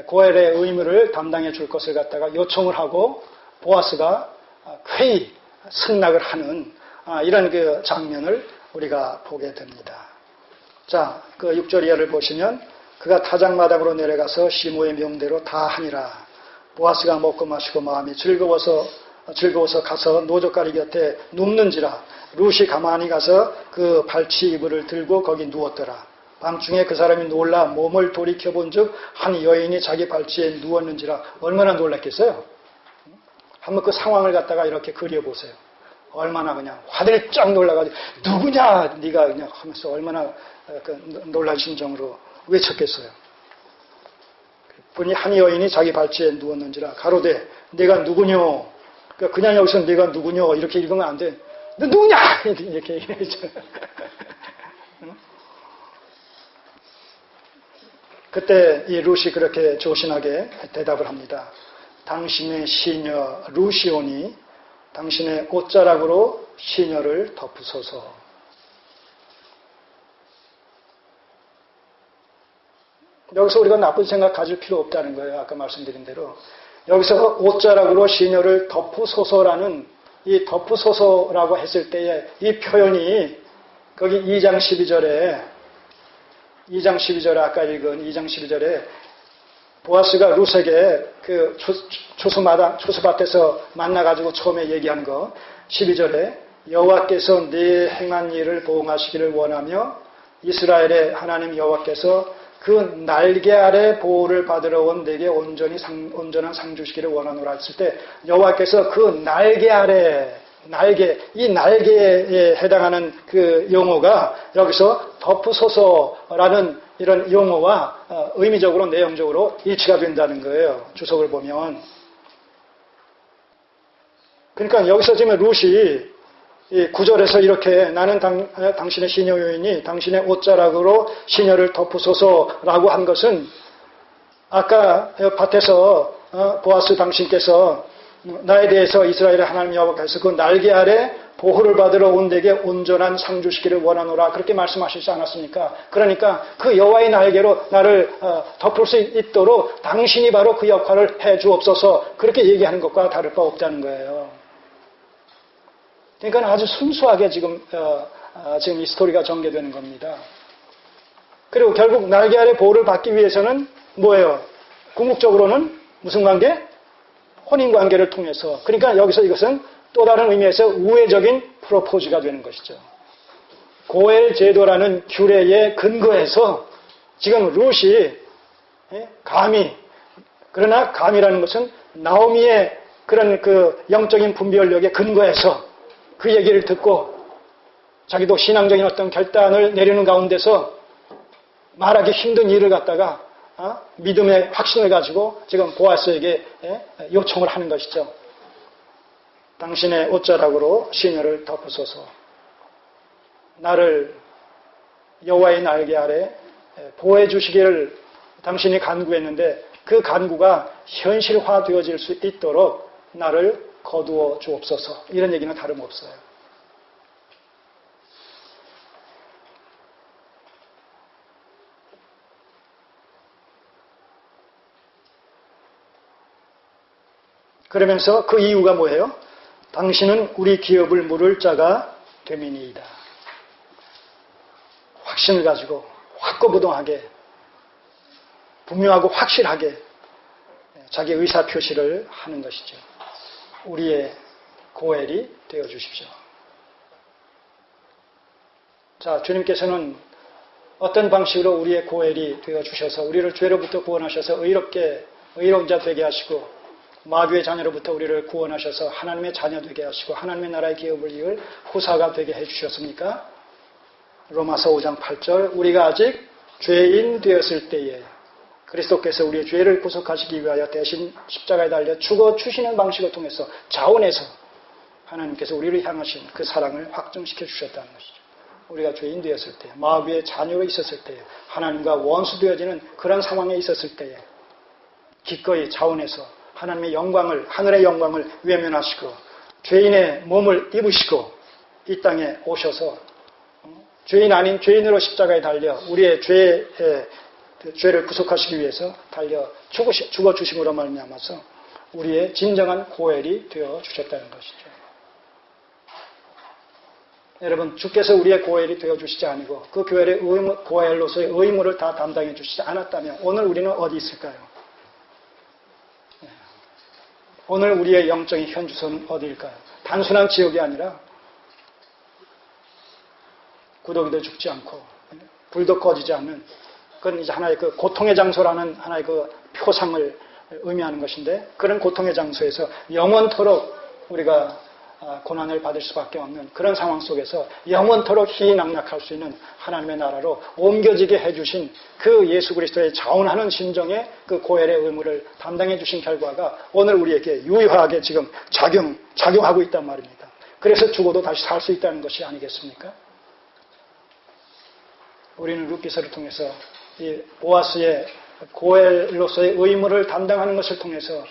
고엘의 의무를 담당해 줄 것을 갖다가 요청을 하고 보아스가 쾌히 승낙을 하는 이런 장면을 우리가 보게 됩니다. 자, 6절 이하를 보시면 그가 타작마당으로 내려가서 시모의 명대로 다 하니라. 보아스가 먹고 마시고 마음이 즐거워서 가서 노젓가리 곁에 눕는지라. 룻이 가만히 가서 그 발치 이불을 들고 거기 누웠더라. 밤중에 그 사람이 놀라 몸을 돌이켜본 즉 한 여인이 자기 발치에 누웠는지라. 얼마나 놀랐겠어요? 한번 그 상황을 갖다가 이렇게 그려보세요. 얼마나 그냥 화들짝 놀라가지고 누구냐 네가 그냥 하면서 얼마나 놀란 심정으로 외쳤겠어요. 보니 한 여인이 자기 발치에 누웠는지라. 가로되 네가 누구뇨? 그냥 여기서 네가 누구뇨 이렇게 읽으면 안 돼. 너 누구냐? 이렇게 얘기했죠. 그때 이 룻이 그렇게 조신하게 대답을 합니다. 당신의 시녀 룻이오니 당신의 옷자락으로 시녀를 덮으소서. 여기서 우리가 나쁜 생각 가질 필요 없다는 거예요. 아까 말씀드린 대로. 여기서 옷자락으로 시녀를 덮으소서라는 이 덮으소서라고 했을 때에 이 표현이 거기 2장 12절에 아까 읽은 2장 12절에 보아스가 룻에게 그 초수밭에서 만나가지고 처음에 얘기한 거 12절에 여호와께서 네 행한 일을 보응하시기를 원하며 이스라엘의 하나님 여호와께서 그 날개 아래 보호를 받으러 온 내게 온전한 상 주시기를 원하노라 했을 때 여호와께서 그 날개 아래 이 날개에 해당하는 그 용어가 여기서 덮으소서라는 이런 용어와 의미적으로 내용적으로 일치가 된다는 거예요. 주석을 보면. 그러니까 여기서 지금 룻이 이 9절에서 이렇게 나는 당신의 시녀요인이 당신의 옷자락으로 시녀를 덮으소서라고 한 것은 아까 밭에서 보아스 당신께서 나에 대해서 이스라엘의 하나님 여호와께서 그 날개 아래 보호를 받으러 온 내게 온전한 상 주시기를 원하노라 그렇게 말씀하시지 않았습니까? 그러니까 그 여호와의 날개로 나를 덮을 수 있도록 당신이 바로 그 역할을 해 주옵소서 그렇게 얘기하는 것과 다를 바 없다는 거예요. 그러니까 아주 순수하게 지금 이 스토리가 전개되는 겁니다. 그리고 결국 날개 아래 보호를 받기 위해서는 뭐예요? 궁극적으로는 무슨 관계? 혼인 관계를 통해서. 그러니까 여기서 이것은 또 다른 의미에서 우회적인 프로포즈가 되는 것이죠. 고엘 제도라는 규례의 근거에서 지금 룻이 감히 그러나 감이라는 것은 나오미의 그런 그 영적인 분별력의 근거에서 그 얘기를 듣고 자기도 신앙적인 어떤 결단을 내리는 가운데서 말하기 힘든 일을 갖다가 믿음의 확신을 가지고 지금 보아스에게 요청을 하는 것이죠. 당신의 옷자락으로 시녀를 덮으소서. 나를 여호와의 날개 아래 보호해 주시기를 당신이 간구했는데 그 간구가 현실화되어질 수 있도록 나를 거두어 주옵소서. 이런 얘기는 다름없어요. 그러면서 그 이유가 뭐예요? 당신은 우리 기업을 물을 자가 됨이니이다. 확신을 가지고 확고부동하게 분명하고 확실하게 자기 의사표시를 하는 것이죠. 우리의 고엘이 되어주십시오. 자, 주님께서는 어떤 방식으로 우리의 고엘이 되어주셔서 우리를 죄로부터 구원하셔서 의로운 자 되게 하시고 마귀의 자녀로부터 우리를 구원하셔서 하나님의 자녀 되게 하시고 하나님의 나라의 기업을 이을 후사가 되게 해주셨습니까? 로마서 5장 8절 우리가 아직 죄인 되었을 때에 그리스도께서 우리의 죄를 구속하시기 위하여 대신 십자가에 달려 죽어 주시는 방식을 통해서 자원해서 하나님께서 우리를 향하신 그 사랑을 확증시켜 주셨다는 것이죠. 우리가 죄인 되었을 때, 마귀의 자녀로 있었을 때, 하나님과 원수 되어지는 그런 상황에 있었을 때에 기꺼이 자원해서 하나님의 영광을, 하늘의 영광을 외면하시고 죄인의 몸을 입으시고 이 땅에 오셔서 죄인 아닌 죄인으로 십자가에 달려 우리의 죄를 구속하시기 위해서 달려 죽어 주심으로 말미암아서 우리의 진정한 고엘이 되어 주셨다는 것이죠. 여러분, 주께서 우리의 고엘이 되어 주시지 아니고 그 교회의 고엘로서의 의무를 다 담당해 주시지 않았다면 오늘 우리는 어디 있을까요? 오늘 우리의 영적인 현주소는 어디일까요? 단순한 지역이 아니라 구더기도 죽지 않고 불도 꺼지지 않는 그건 이제 하나의 그 고통의 장소라는 하나의 그 표상을 의미하는 것인데 그런 고통의 장소에서 영원토록 우리가 고난을 받을 수밖에 없는 그런 상황 속에서 영원토록 희낙락할 수 있는 하나님의 나라로 옮겨지게 해주신 그 예수 그리스도의 자원하는 심정의 그 고엘의 의무를 담당해 주신 결과가 오늘 우리에게 유효하게 지금 작용하고 있단 말입니다. 그래서 죽어도 다시 살 수 있다는 것이 아니겠습니까? 우리는 룻기서를 통해서 이 보아스의 고엘로서의 의무를 담당하는 것을 통해서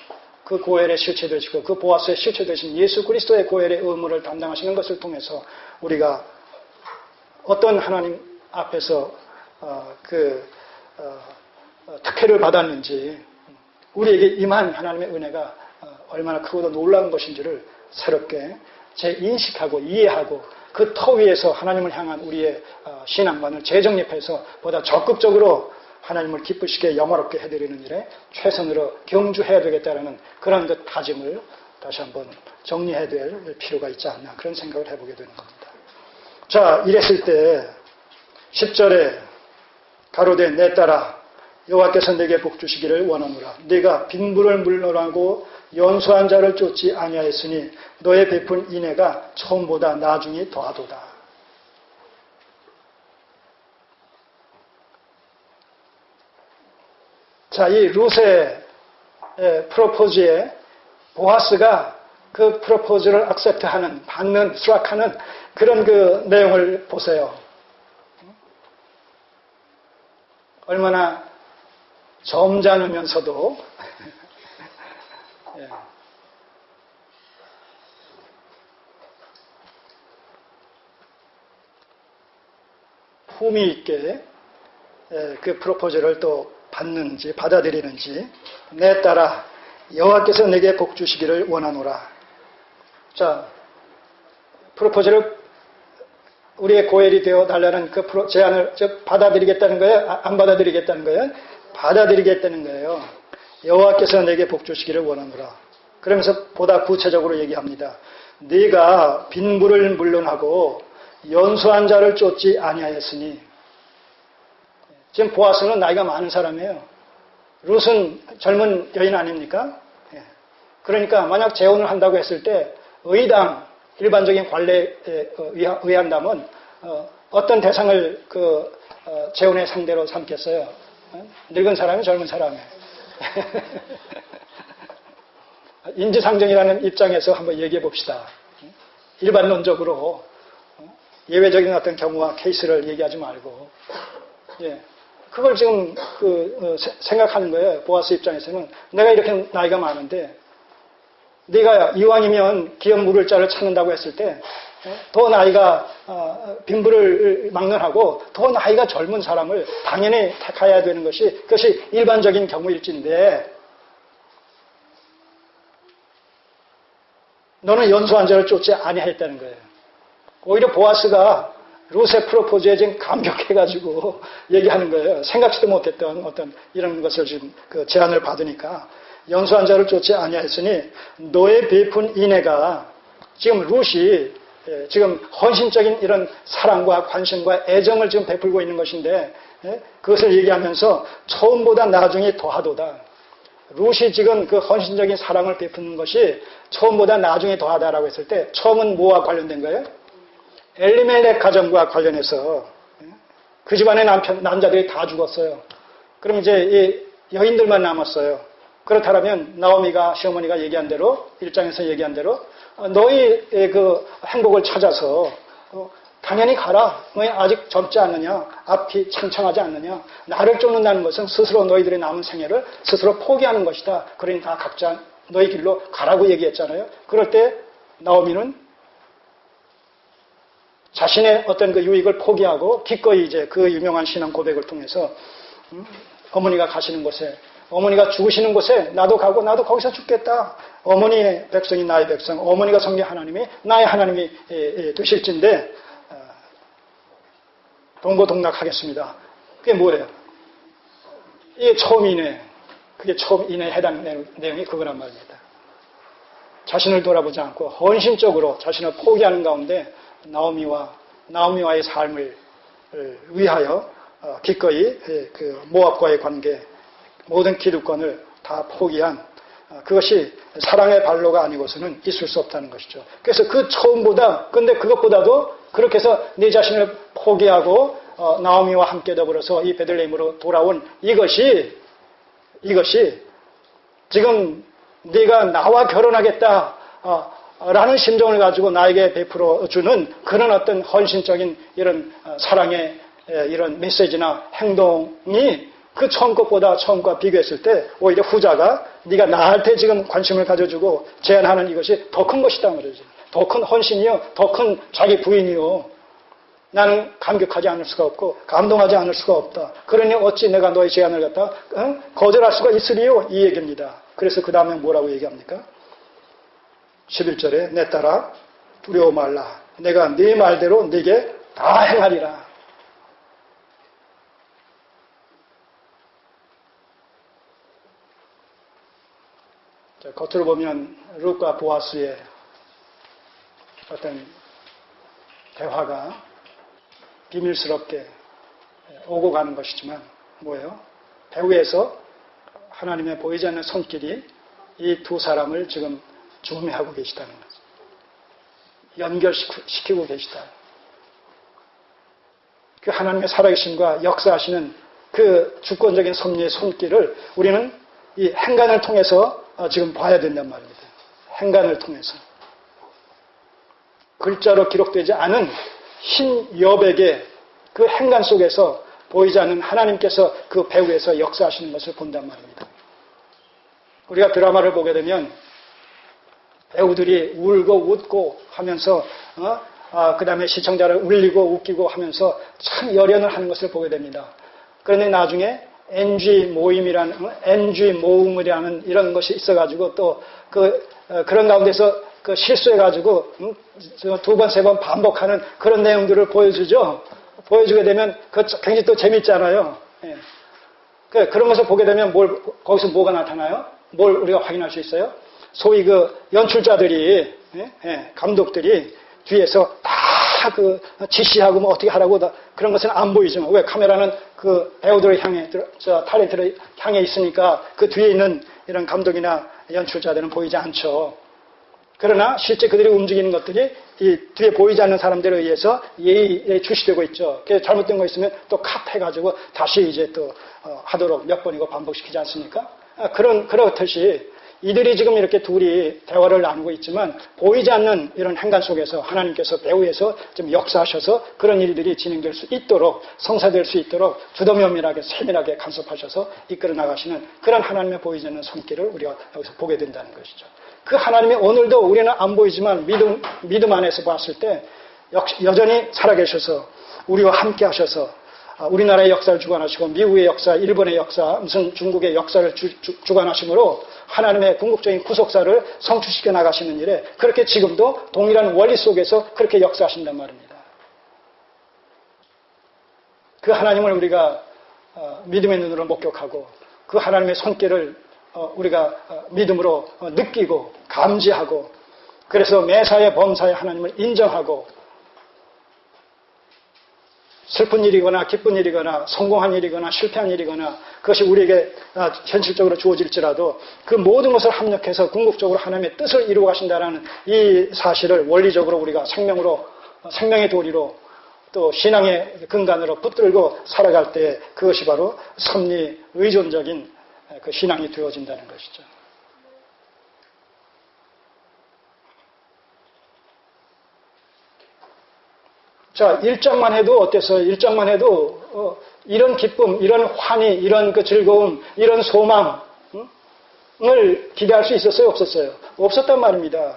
그 고엘의 실체되시고 그 보아스의 실체되신 예수 그리스도의 고엘의 의무를 담당하시는 것을 통해서 우리가 어떤 하나님 앞에서 특혜를 받았는지, 우리에게 임한 하나님의 은혜가 얼마나 크고도 놀라운 것인지를 새롭게 재인식하고 이해하고 그 터 위에서 하나님을 향한 우리의 신앙관을 재정립해서 보다 적극적으로 하나님을 기쁘시게 영화롭게 해드리는 일에 최선으로 경주해야 되겠다는 그런 그 다짐을 다시 한번 정리해야 될 필요가 있지 않나 그런 생각을 해보게 되는 겁니다. 자, 이랬을 때 10절에 가로되 내 딸아 여호와께서 내게 복 주시기를 원하노라. 네가 빈부를 물러나고 연소한 자를 쫓지 아니하였으니 너의 베푼 인애가 처음보다 나중이 더하도다. 자, 이 룻의 프로포즈에 보아스가 그 프로포즈를 액셉트하는, 받는, 수락하는 그런 그 내용을 보세요. 얼마나 점잖으면서도 예. 품위 있게 그 프로포즈를 또 받는지 받아들이는지. 내 딸아 여호와께서 내게 복 주시기를 원하노라. 자, 프로포즈를 우리의 고엘이 되어 달라는 그 제안을 받아들이겠다는 거예요? 안 받아들이겠다는 거예요? 받아들이겠다는 거예요. 여호와께서 내게 복 주시기를 원하노라. 그러면서 보다 구체적으로 얘기합니다. 네가 빈부를 물론하고 연소한 자를 쫓지 아니하였으니. 지금 보아스는 나이가 많은 사람이에요. 룻은 젊은 여인 아닙니까? 그러니까 만약 재혼을 한다고 했을 때 의당 일반적인 관례에 의한다면 어떤 대상을 재혼의 상대로 삼겠어요? 늙은 사람이 젊은 사람이. 인지상정이라는 입장에서 한번 얘기해 봅시다. 일반론적으로 예외적인 어떤 경우와 케이스를 얘기하지 말고, 예. 그걸 지금 생각하는 거예요. 보아스 입장에서는 내가 이렇게 나이가 많은데 네가 이왕이면 기업 물을 자를 찾는다고 했을 때 더 나이가 빈부를 막론하고 더 나이가 젊은 사람을 당연히 택해야 되는 것이 그것이 일반적인 경우일진데 너는 연소한 자를 쫓지 아니하였다는 거예요. 오히려 보아스가 룻의 프로포즈에 지금 감격해가지고 얘기하는 거예요. 생각지도 못했던 어떤 이런 것을 지금 제안을 받으니까 연소한 자를 쫓지 아니하였으니 너의 베푼 인애가 지금 룻이 지금 헌신적인 이런 사랑과 관심과 애정을 지금 베풀고 있는 것인데 그것을 얘기하면서 처음보다 나중에 더하도다. 룻이 지금 그 헌신적인 사랑을 베푸는 것이 처음보다 나중에 더하다라고 했을 때 처음은 뭐와 관련된 거예요? 엘리멜렉 가정과 관련해서 그 집안의 남자들이 다 죽었어요. 그럼 이제 이 여인들만 남았어요. 그렇다면 나오미가 시어머니가 얘기한 대로 1장에서 얘기한 대로 너희 그 행복을 찾아서 당연히 가라. 너희 아직 젊지 않느냐. 앞이 창창하지 않느냐. 나를 쫓는다는 것은 스스로 너희들의 남은 생애를 스스로 포기하는 것이다. 그러니 다 각자 너희 길로 가라고 얘기했잖아요. 그럴 때 나오미는 자신의 어떤 그 유익을 포기하고 기꺼이 이제 그 유명한 신앙 고백을 통해서 어머니가 가시는 곳에 어머니가 죽으시는 곳에 나도 가고 나도 거기서 죽겠다. 어머니의 백성이 나의 백성, 어머니가 성령 하나님이 나의 하나님이 되실진데 동고동락하겠습니다. 그게 뭐예요? 이게 처음 인애. 그게 처음 인애에 해당 내용이 그거란 말입니다. 자신을 돌아보지 않고 헌신적으로 자신을 포기하는 가운데 나오미와의 삶을 위하여 기꺼이 그 모압과의 관계, 모든 기득권을 다 포기한 그것이 사랑의 발로가 아니고서는 있을 수 없다는 것이죠. 그래서 그 처음보다, 근데 그것보다도 그렇게 해서 네 자신을 포기하고 나오미와 함께 더불어서 이 베들레헴으로 돌아온 이것이 지금 네가 나와 결혼하겠다 라는 심정을 가지고 나에게 베풀어 주는 그런 어떤 헌신적인 이런 사랑의 이런 메시지나 행동이 그 처음 것과 비교했을 때 오히려 후자가 네가 나한테 지금 관심을 가져주고 제안하는 이것이 더 큰 것이다 말이지. 더 큰 헌신이요, 더 큰 자기 부인이요. 나는 감격하지 않을 수가 없고 감동하지 않을 수가 없다. 그러니 어찌 내가 너의 제안을 갖다 거절할 수가 있으리요? 이 얘기입니다. 그래서 그 다음에 뭐라고 얘기합니까? 11절에 내 딸아 두려워 말라. 내가 네 말대로 네게 다 행하리라. 자, 겉으로 보면 룻과 보아스의 어떤 대화가 비밀스럽게 오고 가는 것이지만 뭐예요? 배후에서 하나님의 보이지 않는 손길이 이 두 사람을 지금 중매하고 계시다는 거죠. 연결시키고 계시다. 그 하나님의 살아계심과 역사하시는 그 주권적인 섭리의 손길을 우리는 이 행간을 통해서 지금 봐야 된단 말입니다. 행간을 통해서. 글자로 기록되지 않은 흰 여백의 그 행간 속에서 보이지 않는 하나님께서 그 배후에서 역사하시는 것을 본단 말입니다. 우리가 드라마를 보게 되면 배우들이 울고 웃고 하면서 그 다음에 시청자를 울리고 웃기고 하면서 참 열연을 하는 것을 보게 됩니다. 그런데 나중에 NG 모음이라는 이런 것이 있어가지고 또 그런 가운데서 그 실수해가지고 두 번, 세 번 반복하는 그런 내용들을 보여주죠. 보여주게 되면 굉장히 또 재밌잖아요. 예. 그런 것을 보게 되면 거기서 뭐가 나타나요? 뭘 우리가 확인할 수 있어요? 소위 그 연출자들이, 감독들이 뒤에서 다 지시하고 뭐 어떻게 하라고 그런 것은 안 보이죠. 왜? 카메라는 그 배우들을 향해, 탤런트를 향해 있으니까 그 뒤에 있는 이런 감독이나 연출자들은 보이지 않죠. 그러나 실제 그들이 움직이는 것들이 이 뒤에 보이지 않는 사람들에 의해서 예의에 주시되고 있죠. 잘못된 거 있으면 또 컷 해가지고 다시 이제 또 하도록 몇 번이고 반복시키지 않습니까? 그렇듯이 이들이 지금 이렇게 둘이 대화를 나누고 있지만 보이지 않는 이런 행간 속에서 하나님께서 배후에서 좀 역사하셔서 그런 일들이 진행될 수 있도록 성사될 수 있도록 주도면밀하게 세밀하게 간섭하셔서 이끌어 나가시는 그런 하나님의 보이지 않는 손길을 우리가 여기서 보게 된다는 것이죠. 그 하나님이 오늘도 우리는 안 보이지만 믿음 안에서 봤을 때 여전히 살아계셔서 우리와 함께 하셔서 우리나라의 역사를 주관하시고 미국의 역사, 일본의 역사, 무슨 중국의 역사를 주관하심으로 하나님의 궁극적인 구속사를 성취시켜 나가시는 일에 그렇게 지금도 동일한 원리 속에서 그렇게 역사하신단 말입니다. 그 하나님을 우리가 믿음의 눈으로 목격하고 그 하나님의 손길을 우리가 믿음으로 느끼고 감지하고 그래서 매사에 범사에 하나님을 인정하고 슬픈 일이거나 기쁜 일이거나 성공한 일이거나 실패한 일이거나 그것이 우리에게 현실적으로 주어질지라도 그 모든 것을 합력해서 궁극적으로 하나님의 뜻을 이루어 가신다는 이 사실을 원리적으로 우리가 생명의 도리로 또 신앙의 근간으로 붙들고 살아갈 때 그것이 바로 섭리 의존적인 그 신앙이 되어진다는 것이죠. 자, 1장만 해도 어땠어요? 1장만 해도 이런 기쁨, 이런 환희, 이런 그 즐거움, 이런 소망을 기대할 수 있었어요? 없었어요? 없었단 말입니다.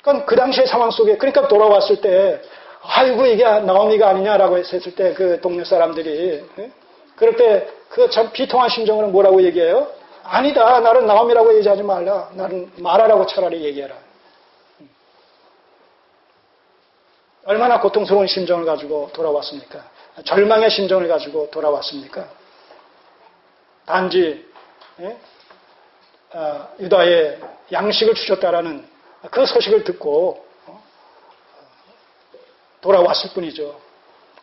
그러니까 그 당시의 상황 속에 그러니까 돌아왔을 때 아이고 이게 나오미가 아니냐라고 했을 때 그 동네 사람들이 그럴 때 그 참 비통한 심정으로 뭐라고 얘기해요? 아니다. 나는 나오미라고 얘기하지 말라. 나는 마라라고 차라리 얘기해라. 얼마나 고통스러운 심정을 가지고 돌아왔습니까? 절망의 심정을 가지고 돌아왔습니까? 단지 유다의 양식을 주셨다라는 그 소식을 듣고 돌아왔을 뿐이죠.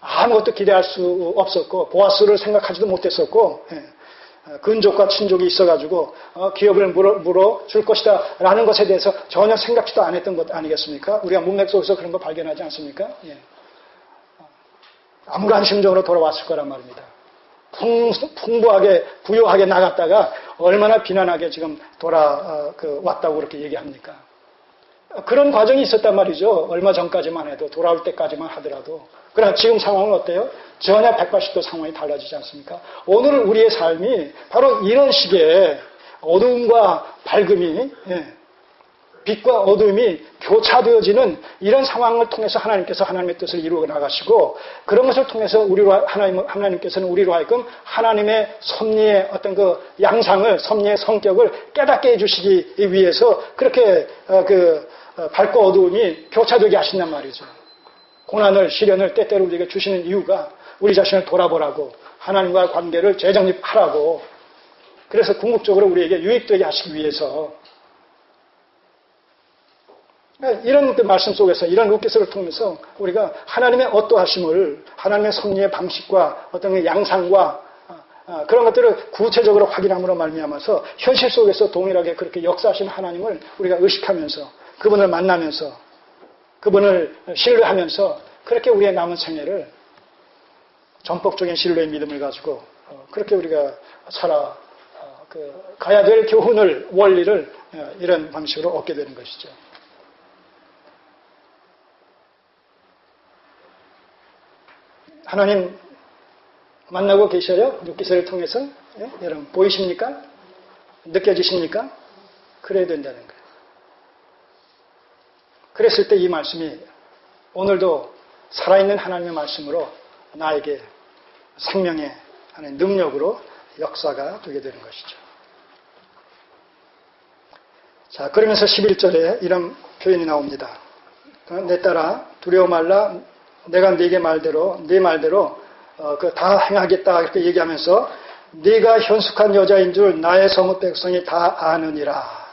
아무것도 기대할 수 없었고 보아스를 생각하지도 못했었고 근족과 친족이 있어가지고 기업을 물어줄 것이다 라는 것에 대해서 전혀 생각지도 안 했던 것 아니겠습니까? 우리가 문맥 속에서 그런 거 발견하지 않습니까? 예. 암울한 심정으로 돌아왔을 거란 말입니다. 풍부하게 부유하게 나갔다가 얼마나 비난하게 지금 왔다고 그렇게 얘기합니까? 그런 과정이 있었단 말이죠. 얼마 전까지만 해도 돌아올 때까지만 하더라도. 그러나 지금 상황은 어때요? 전혀 180도 상황이 달라지지 않습니까? 오늘 우리의 삶이 바로 이런 식의 어두움과 밝음이 빛과 어둠이 교차되어지는 이런 상황을 통해서 하나님께서 하나님의 뜻을 이루어 나가시고 그런 것을 통해서 하나님께서는 우리로 하여금 하나님의 섭리의 어떤 그 양상을 섭리의 성격을 깨닫게 해주시기 위해서 그렇게 밝고 어두움이 교차되게 하신단 말이죠. 고난을 시련을 때때로 우리에게 주시는 이유가 우리 자신을 돌아보라고 하나님과의 관계를 재정립하라고 그래서 궁극적으로 우리에게 유익되게 하시기 위해서 이런 그 말씀 속에서 이런 루키스를 통해서 우리가 하나님의 어떠하심을 하나님의 섭리의 방식과 어떤 그 양상과 그런 것들을 구체적으로 확인함으로 말미암아서 현실 속에서 동일하게 그렇게 역사하신 하나님을 우리가 의식하면서 그분을 만나면서 그분을 신뢰하면서 그렇게 우리의 남은 생애를 전폭적인 신뢰의 믿음을 가지고 그렇게 우리가 가야 될 교훈을 원리를 이런 방식으로 얻게 되는 것이죠. 하나님 만나고 계셔요? 루키스를 통해서? 예? 여러분 보이십니까? 느껴지십니까? 그래야 된다는 거예요. 그랬을 때 이 말씀이 오늘도 살아있는 하나님의 말씀으로 나에게 생명의 하나의 능력으로 역사가 되게 되는 것이죠. 자, 그러면서 11절에 이런 표현이 나옵니다. 내 딸아 두려워 말라 내가 네게 말대로 네 말대로 다 행하겠다 이렇게 얘기하면서 네가 현숙한 여자인 줄 나의 성읍 백성이 다 아느니라.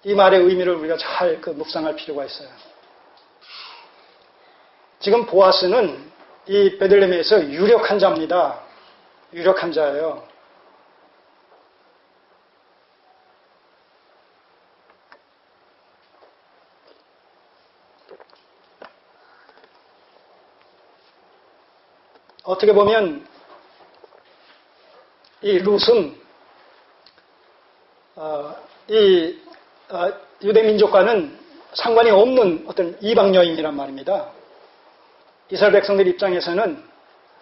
이 말의 의미를 우리가 잘 묵상할 필요가 있어요. 지금 보아스는 이 베들레헴에서 유력한 자입니다. 유력한 자예요. 어떻게 보면 이 룻은 유대 민족과는 상관이 없는 어떤 이방 여인이란 말입니다. 이스라엘 백성들 입장에서는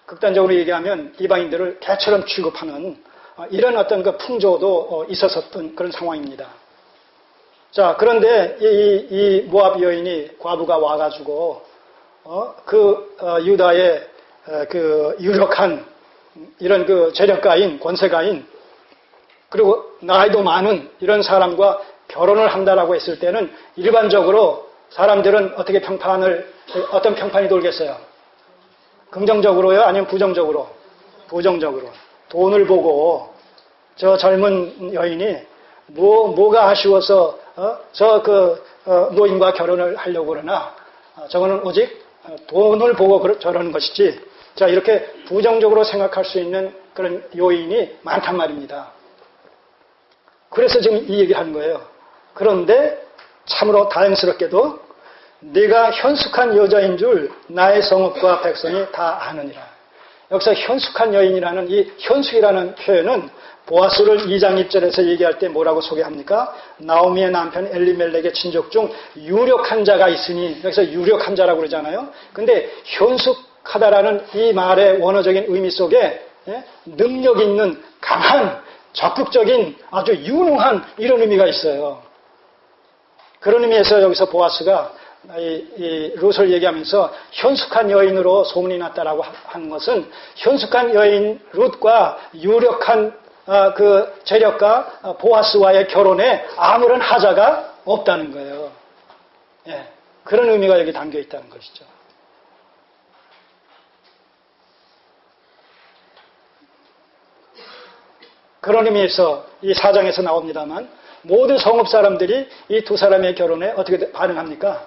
극단적으로 얘기하면 이방인들을 개처럼 취급하는 이런 어떤 그 풍조도 있었던 그런 상황입니다. 자, 그런데 이 모압 여인이 과부가 와가지고 유다의 그 유력한 이런 그 재력가인 권세가인 그리고 나이도 많은 이런 사람과 결혼을 한다라고 했을 때는 일반적으로 사람들은 어떤 평판이 돌겠어요? 긍정적으로요? 아니면 부정적으로? 부정적으로. 돈을 보고 저 젊은 여인이 뭐가 아쉬워서 노인과 결혼을 하려고 그러나 저거는 오직 돈을 보고 저러는 것이지. 자, 이렇게 부정적으로 생각할 수 있는 그런 요인이 많단 말입니다. 그래서 지금 이 얘기를 하는 거예요. 그런데 참으로 다행스럽게도 네가 현숙한 여자인 줄 나의 성읍과 백성이 다 아느니라. 여기서 현숙한 여인이라는 이 현숙이라는 표현은 보아스를 2장 1절에서 얘기할 때 뭐라고 소개합니까? 나오미의 남편 엘리멜렉의 친족 중 유력한 자가 있으니 여기서 유력한 자라고 그러잖아요. 근데 현숙하다라는 이 말의 원어적인 의미 속에 능력 있는 강한 적극적인 아주 유능한 이런 의미가 있어요. 그런 의미에서 여기서 보아스가 이 룻을 얘기하면서 현숙한 여인으로 소문이 났다라고 하는 것은 현숙한 여인 룻과 유력한 그 재력가 보아스와의 결혼에 아무런 하자가 없다는 거예요. 예, 그런 의미가 여기 담겨 있다는 것이죠. 그런 의미에서 이 4장에서 나옵니다만 모든 성읍 사람들이 이 두 사람의 결혼에 어떻게 반응합니까?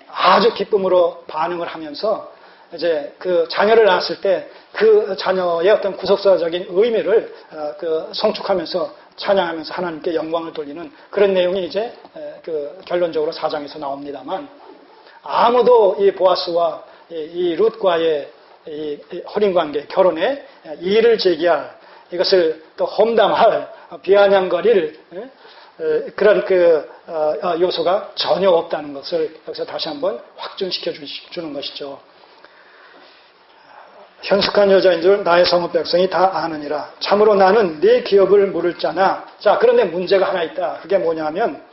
아주 기쁨으로 반응을 하면서 이제 그 자녀를 낳았을 때 그 자녀의 어떤 구속사적인 의미를 성축하면서 찬양하면서 하나님께 영광을 돌리는 그런 내용이 이제 그 결론적으로 4장에서 나옵니다만 아무도 이 보아스와 이 룻과의 이 혼인관계 결혼에 이의를 제기할 이것을 또 험담할 비아냥거릴 그런 요소가 전혀 없다는 것을 여기서 다시 한번 확증시켜 주는 것이죠. 현숙한 여자인 줄 나의 성읍 백성이 다 아느니라. 참으로 나는 네 기업을 물을 자나. 자, 그런데 문제가 하나 있다. 그게 뭐냐면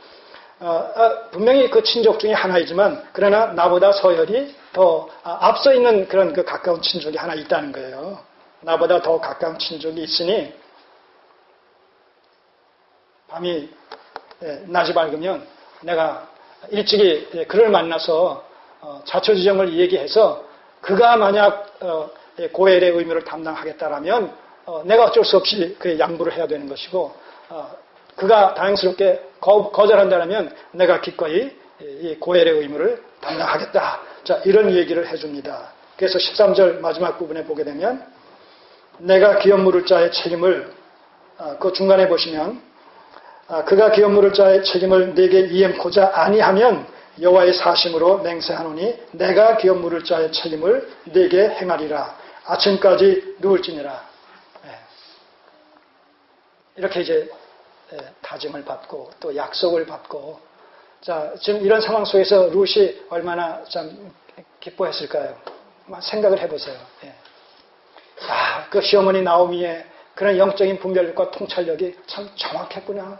분명히 그 친족 중에 하나이지만 그러나 나보다 서열이 더 앞서 있는 그런 그 가까운 친족이 하나 있다는 거예요. 나보다 더 가까운 친족이 있으니 밤이 낮이 밝으면 내가 일찍이 그를 만나서 자초지종을 얘기해서 그가 만약 고엘의 의무를 담당하겠다라면 내가 어쩔 수 없이 그 양보를 해야 되는 것이고 그가 다행스럽게 거절한다면 내가 기꺼이 이 고엘의 의무를 담당하겠다. 자, 이런 얘기를 해줍니다. 그래서 13절 마지막 부분에 보게 되면 내가 기업 물을 자의 책임을 그 중간에 보시면 그가 기업 물을 자의 책임을 내게 이행코자 아니하면 여호와의 사심으로 맹세하노니 내가 기업 물을 자의 책임을 내게 행하리라. 아침까지 누울지니라. 이렇게 이제 다짐을 받고 또 약속을 받고 자 지금 이런 상황 속에서 룻이 얼마나 참 기뻐했을까요? 생각을 해보세요. 그 시어머니 나오미의 그런 영적인 분별력과 통찰력이 참 정확했구나.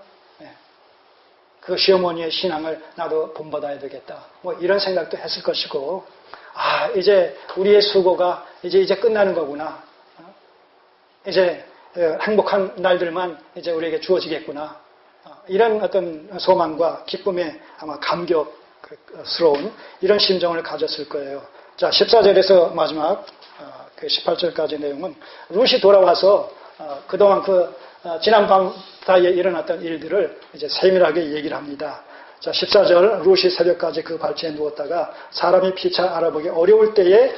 그 시어머니의 신앙을 나도 본받아야 되겠다. 뭐 이런 생각도 했을 것이고, 이제 우리의 수고가 이제 끝나는 거구나. 이제 행복한 날들만 이제 우리에게 주어지겠구나. 이런 어떤 소망과 기쁨에 아마 감격스러운 이런 심정을 가졌을 거예요. 자, 14절에서 마지막 그 18절까지 내용은 룻이 돌아와서 그동안 지난 밤 사이에 일어났던 일들을 이제 세밀하게 얘기를 합니다. 자, 14절 룻이 새벽까지 그 발치에 누웠다가 사람이 피차 알아보기 어려울 때에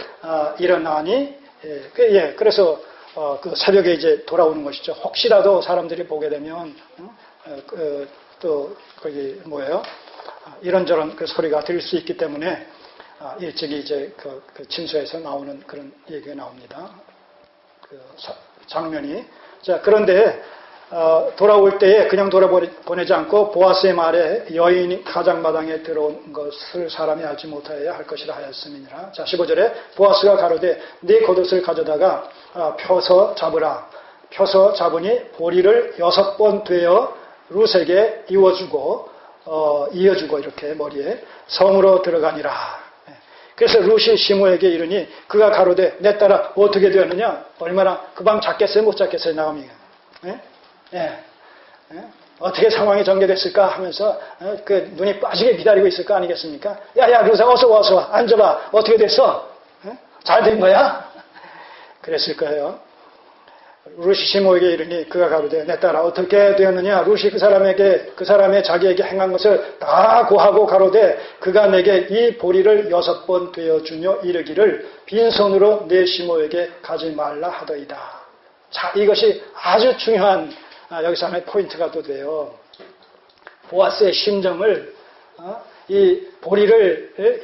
일어나니 그래서 그 새벽에 이제 돌아오는 것이죠. 혹시라도 사람들이 보게 되면 또 거기 이런저런 그 소리가 들릴 수 있기 때문에 일찍이 이제 그 침소에서 나오는 그런 얘기가 나옵니다. 그 장면이. 자, 그런데 돌아올 때에 그냥 돌아보내지 않고 보아스의 말에 여인이 가장마당에 들어온 것을 사람이 알지 못하여야 할 것이라 하였음이니라. 자, 15절에 보아스가 가로되 네 겉옷을 가져다가 펴서 잡으라. 펴서 잡으니 보리를 6번 되어 룻에게 이어주고 이렇게 머리에 성으로 들어가니라. 그래서 룻이 시므에게 이르니 그가 가로되 내 딸아 어떻게 되었느냐? 얼마나 그 밤 잤겠어요? 못 잤겠어요? 나오미가. 어떻게 상황이 전개됐을까 하면서 그 눈이 빠지게 기다리고 있을 거 아니겠습니까? 야야 룻아 어서 와 앉아봐. 어떻게 됐어? 잘 된 거야? 그랬을 거예요. 룻이 시므에게 이르니 그가 가로되 내 딸아 어떻게 되었느냐? 룻이 그 사람의 자기에게 행한 것을 다 고하고 가로되 그가 내게 이 보리를 6번 되어주며 이르기를 빈손으로 내 시므에게 가지 말라 하더이다. 자, 이것이 아주 중요한 여기서 하나의 포인트가 또 돼요. 보아스의 심정을 이 보리를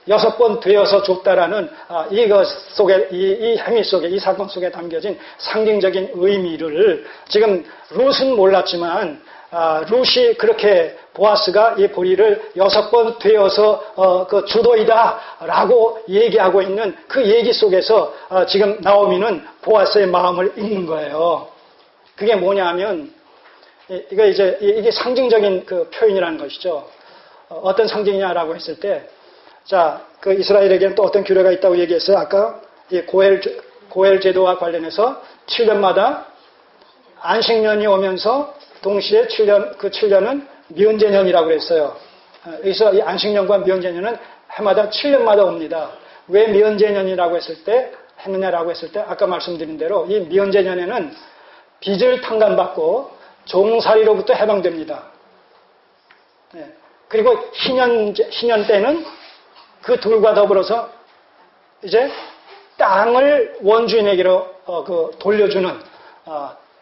6번 되어서 줬다라는 이것 속에 이 행위 속에 이 사건 속에 담겨진 상징적인 의미를 지금 룻은 몰랐지만 룻이 그렇게 보아스가 이 보리를 6번 되어서 그 주도이다라고 얘기하고 있는 그 얘기 속에서 지금 나오미는 보아스의 마음을 읽는 거예요. 그게 뭐냐면 이게 상징적인 그 표현이라는 것이죠. 어떤 상징이냐라고 했을 때, 자, 그 이스라엘에게는 또 어떤 규례가 있다고 얘기했어요. 아까 이 고엘 제도와 관련해서 7년마다 안식년이 오면서 동시에 7년은 미은제년이라고 그랬어요. 여기서 이 안식년과 미은제년은 해마다 7년마다 옵니다. 왜 미은제년이라고 했느냐라고 했을 때 아까 말씀드린 대로 이 미은제년에는 빚을 탕감받고 종살이로부터 해방됩니다. 그리고 희년 때는 그 둘과 더불어서 이제 땅을 원주인에게로 돌려주는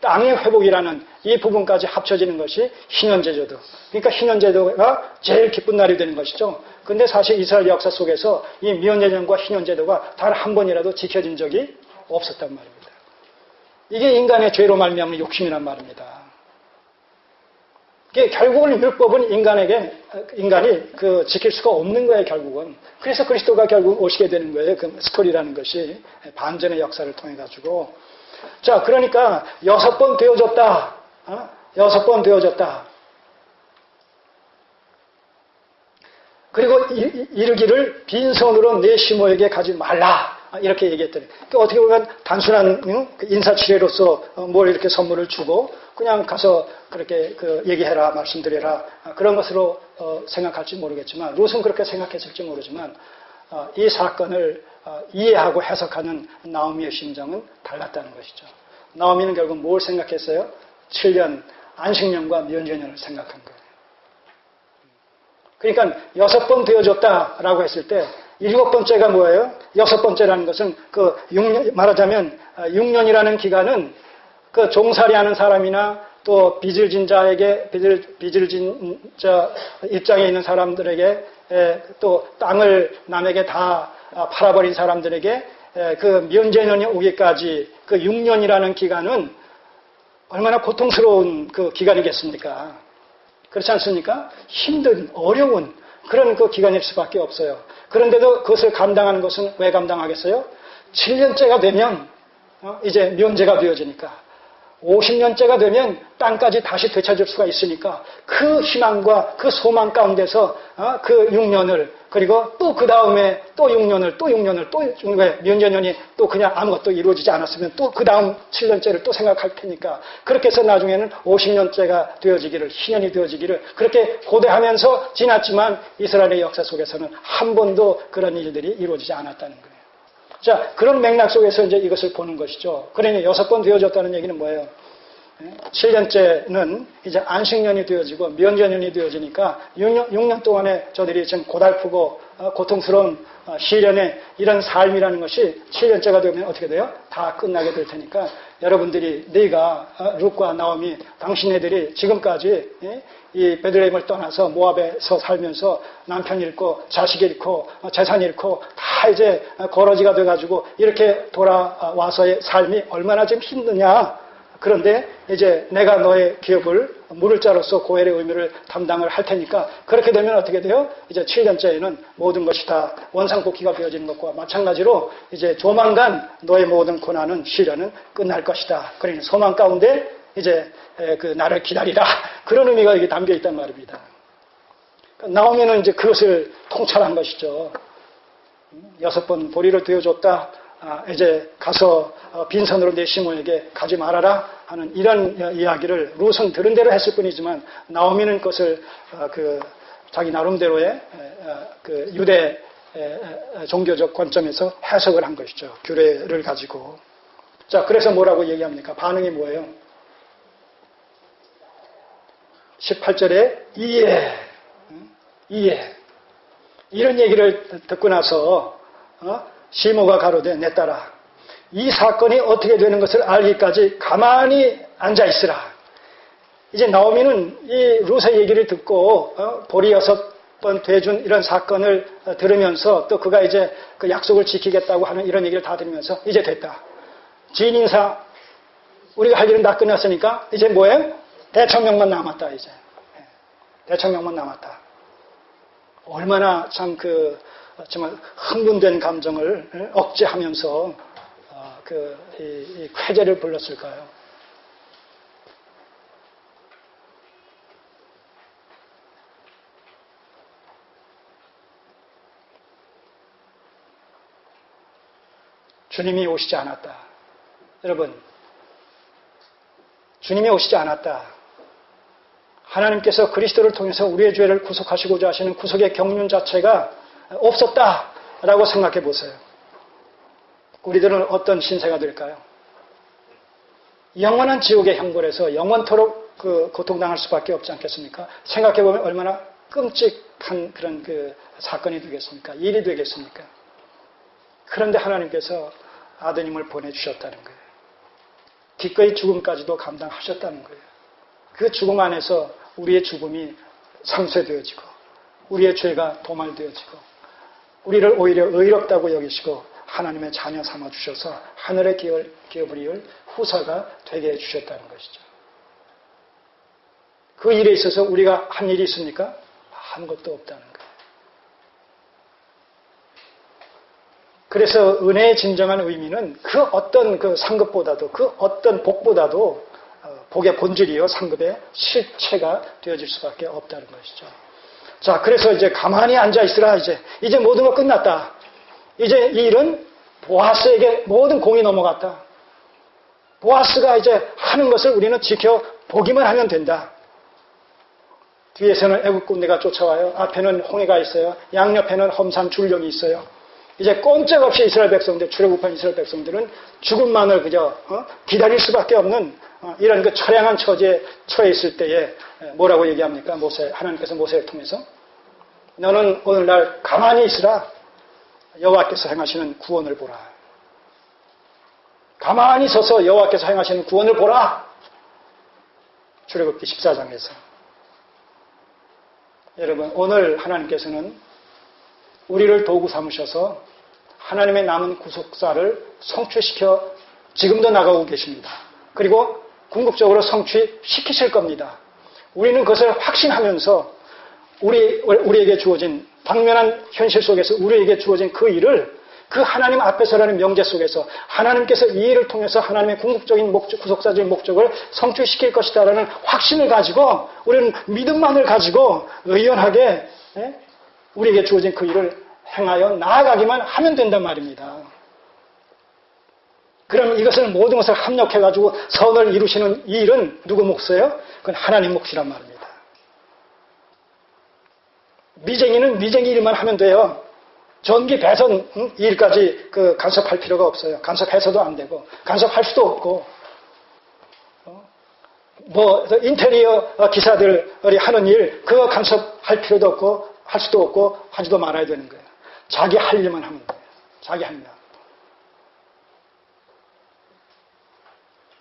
땅의 회복이라는 이 부분까지 합쳐지는 것이 희년제도도. 그러니까 희년제도가 제일 기쁜 날이 되는 것이죠. 근데 사실 이스라엘 역사 속에서 이 미언제년과 희년제도가 단 한 번이라도 지켜진 적이 없었단 말입니다. 이게 인간의 죄로 말미암은 욕심이란 말입니다. 결국은 율법은 인간이 지킬 수가 없는 거예요, 결국은. 그래서 그리스도가 결국 오시게 되는 거예요. 그 스토리라는 것이. 반전의 역사를 통해가지고. 자, 그러니까 6번 되어졌다. 6번 되어졌다. 그리고 이르기를 빈손으로 내 시모에게 가지 말라. 이렇게 얘기했더니. 그러니까 어떻게 보면 단순한 인사치레로서 뭘 이렇게 선물을 주고 그냥 가서 그렇게 얘기해라, 말씀드려라. 그런 것으로 생각할지 모르겠지만, 룻은 그렇게 생각했을지 모르지만, 이 사건을 이해하고 해석하는 나오미의 심정은 달랐다는 것이죠. 나오미는 결국 뭘 생각했어요? 7년 안식년과 면제년을 생각한 거예요. 그러니까 6번 되어줬다라고 했을 때 7번째가 뭐예요? 6번째라는 것은 말하자면 6년이라는 기간은 종살이하는 사람이나 또 빚을 진 자에게 빚을 진 자 입장에 있는 사람들에게 또 땅을 남에게 다 팔아버린 사람들에게 그 면제년이 오기까지 그 6년이라는 기간은 얼마나 고통스러운 그 기간이겠습니까? 그렇지 않습니까? 힘든, 어려운 그런 그 기간일 수밖에 없어요. 그런데도 그것을 감당하는 것은 왜 감당하겠어요? 7년째가 되면 이제 면제가 되어지니까 50년째가 되면 땅까지 다시 되찾을 수가 있으니까 그 희망과 그 소망 가운데서 그 6년을 그리고 또 그 다음에 또 6년을 또 면제년이 또 그냥 아무것도 이루어지지 않았으면 또 그 다음 7년째를 또 생각할 테니까 그렇게 해서 나중에는 50년째가 되어지기를 희년이 되어지기를 그렇게 고대하면서 지났지만 이스라엘의 역사 속에서는 한 번도 그런 일들이 이루어지지 않았다는 거예요. 자, 그런 맥락 속에서 이제 이것을 보는 것이죠. 그러니 6번 되어졌다는 얘기는 뭐예요? 7년째는 이제 안식년이 되어지고 면제년이 되어지니까 6년 동안에 저들이 지금 고달프고 고통스러운 시련의 이런 삶이라는 것이 7년째가 되면 어떻게 돼요? 다 끝나게 될 테니까 여러분들이 네가 룻과 나오미 당신네들이 지금까지 이 베들레헴을 떠나서 모압에서 살면서 남편 잃고 자식 잃고 재산 잃고 다 이제 거러지가 돼가지고 이렇게 돌아와서의 삶이 얼마나 좀 힘드냐. 그런데 이제 내가 너의 기업을 물을 자로서 고엘의 의무를 담당을 할 테니까 그렇게 되면 어떻게 돼요? 이제 7년째에는 모든 것이 다 원상복귀가 되어지는 것과 마찬가지로 이제 조만간 너의 모든 고난은 시련은 끝날 것이다. 그러니 소망 가운데 이제 그 나를 기다리라. 그런 의미가 여기 담겨 있단 말입니다. 나오면은 이제 그것을 통찰한 것이죠. 6번 보리를 되어줬다. 이제 가서 빈손으로 내 시모에게 가지 말아라 하는 이런 이야기를 룻은 들은 대로 했을 뿐이지만 나오미는 그것을 자기 나름대로의 그 유대 종교적 관점에서 해석을 한 것이죠. 규례를 가지고. 자, 그래서 뭐라고 얘기합니까? 반응이 뭐예요? 18절에 이해. 이런 얘기를 듣고 나서 시모가 가로되 내 딸아 이 사건이 어떻게 되는 것을 알기까지 가만히 앉아 있으라. 이제 나오미는 이 룻의 얘기를 듣고 보리 6번 돼준 이런 사건을 들으면서 또 그가 이제 그 약속을 지키겠다고 하는 이런 얘기를 다 들으면서 이제 됐다. 지인 인사 우리가 할 일은 다 끝났으니까 이제 뭐예요? 대청명만 남았다. 이제 대청명만 남았다. 얼마나 참 정말 흥분된 감정을 억제하면서 이 쾌제를 불렀을까요? 주님이 오시지 않았다. 여러분, 주님이 오시지 않았다. 하나님께서 그리스도를 통해서 우리의 죄를 구속하시고자 하시는 구속의 경륜 자체가 없었다라고 생각해 보세요. 우리들은 어떤 신세가 될까요? 영원한 지옥의 형벌에서 영원토록 고통당할 수밖에 없지 않겠습니까? 생각해 보면 얼마나 끔찍한 그런 사건이 되겠습니까? 일이 되겠습니까? 그런데 하나님께서 아드님을 보내주셨다는 거예요. 기꺼이 죽음까지도 감당하셨다는 거예요. 그 죽음 안에서 우리의 죽음이 상쇄되어지고 우리의 죄가 도말되어지고 우리를 오히려 의롭다고 여기시고 하나님의 자녀 삼아주셔서 하늘의 기업을 이을 후사가 되게 해주셨다는 것이죠. 그 일에 있어서 우리가 한 일이 있습니까? 아무것도 없다는 거예요. 그래서 은혜의 진정한 의미는 그 어떤 그 상급보다도 그 어떤 복보다도 복의 본질이요 상급의 실체가 되어질 수밖에 없다는 것이죠. 자, 그래서 이제 가만히 앉아 있으라. 이제 모든 거 끝났다. 이제 이 일은 보아스에게 모든 공이 넘어갔다. 보아스가 이제 하는 것을 우리는 지켜보기만 하면 된다. 뒤에서는 애국 군대가 쫓아와요. 앞에는 홍해가 있어요. 양옆에는 험산 줄령이 있어요. 이제 꼼짝없이 이스라엘 백성들, 출애굽한 이스라엘 백성들은 죽음만을 그저 기다릴 수밖에 없는 이런 그 처량한 처지에 처해 있을 때에 뭐라고 얘기합니까? 하나님께서 모세를 통해서 너는 오늘날 가만히 있으라. 여호와께서 행하시는 구원을 보라. 가만히 서서 여호와께서 행하시는 구원을 보라. 출애굽기 14장에서. 여러분, 오늘 하나님께서는 우리를 도구 삼으셔서 하나님의 남은 구속사를 성취시켜 지금도 나가고 계십니다. 그리고 궁극적으로 성취시키실 겁니다. 우리는 그것을 확신하면서 우리에게 주어진 당면한 현실 속에서 우리에게 주어진 그 일을 그 하나님 앞에서라는 명제 속에서 하나님께서 이 일을 통해서 하나님의 궁극적인 구속사적인 목적을 성취시킬 것이다라는 확신을 가지고 우리는 믿음만을 가지고 의연하게 우리에게 주어진 그 일을 행하여 나아가기만 하면 된단 말입니다. 그럼 이것을 모든 것을 합력해가지고 선을 이루시는 이 일은 누구 몫이에요? 그건 하나님 몫이란 말입니다. 미쟁이는 미쟁이 일만 하면 돼요. 전기 배선 일까지 간섭할 필요가 없어요. 간섭해서도 안 되고 간섭할 수도 없고 인테리어 기사들이 하는 일 그거 간섭할 필요도 없고 할 수도 없고 하지도 말아야 되는 거예요. 자기 할 일만 하면 돼요. 자기 할 일.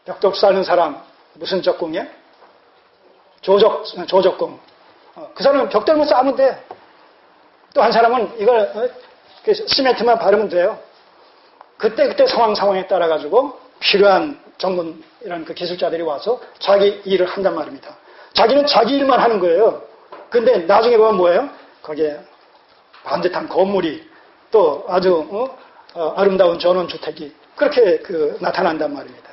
벽돌 쌓는 사람 무슨 적공이야? 조적공. 그 사람은 벽돌만 쌓으면 돼. 또 한 사람은 이걸 시멘트만 바르면 돼요. 그때 상황에 따라 가지고 필요한 전문이라는 그 기술자들이 와서 자기 일을 한단 말입니다. 자기는 자기 일만 하는 거예요. 근데 나중에 보면 뭐예요? 거기에 반듯한 건물이 또 아주 아름다운 전원주택이 그렇게 나타난단 말입니다.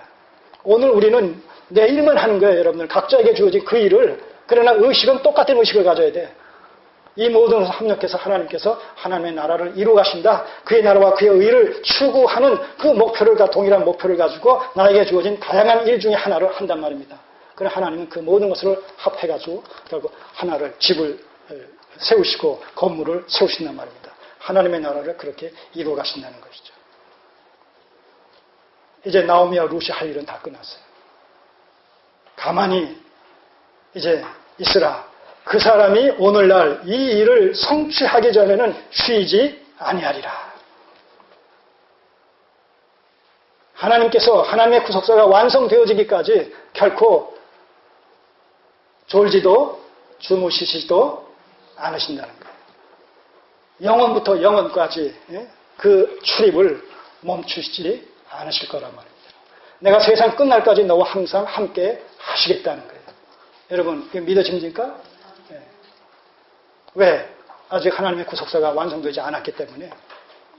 오늘 우리는 내 일만 하는 거예요, 여러분들. 각자에게 주어진 그 일을. 그러나 의식은 똑같은 의식을 가져야 돼. 이 모든 것을 합력해서 하나님께서 하나님의 나라를 이루어 가신다. 그의 나라와 그의 의를 추구하는 그 목표를 동일한 목표를 가지고 나에게 주어진 다양한 일 중에 하나를 한단 말입니다. 그래 하나님은 그 모든 것을 합해가지고 결국 하나를 집을 세우시고 건물을 세우신단 말입니다. 하나님의 나라를 그렇게 이루어 가신다는 것이죠. 이제 나오미와 루시 할 일은 다 끝났어요. 가만히 이제 있으라. 그 사람이 오늘날 이 일을 성취하기 전에는 쉬지 아니하리라. 하나님께서 하나님의 구속사가 완성되어지기까지 결코 졸지도 주무시지도 않으신다는 거예요. 영원부터 영원까지 그 출입을 멈추시지 않으실 거란 말입니다. 내가 세상 끝날까지 너와 항상 함께 하시겠다는 거예요. 여러분, 이게 믿어집니까? 왜? 아직 하나님의 구속사가 완성되지 않았기 때문에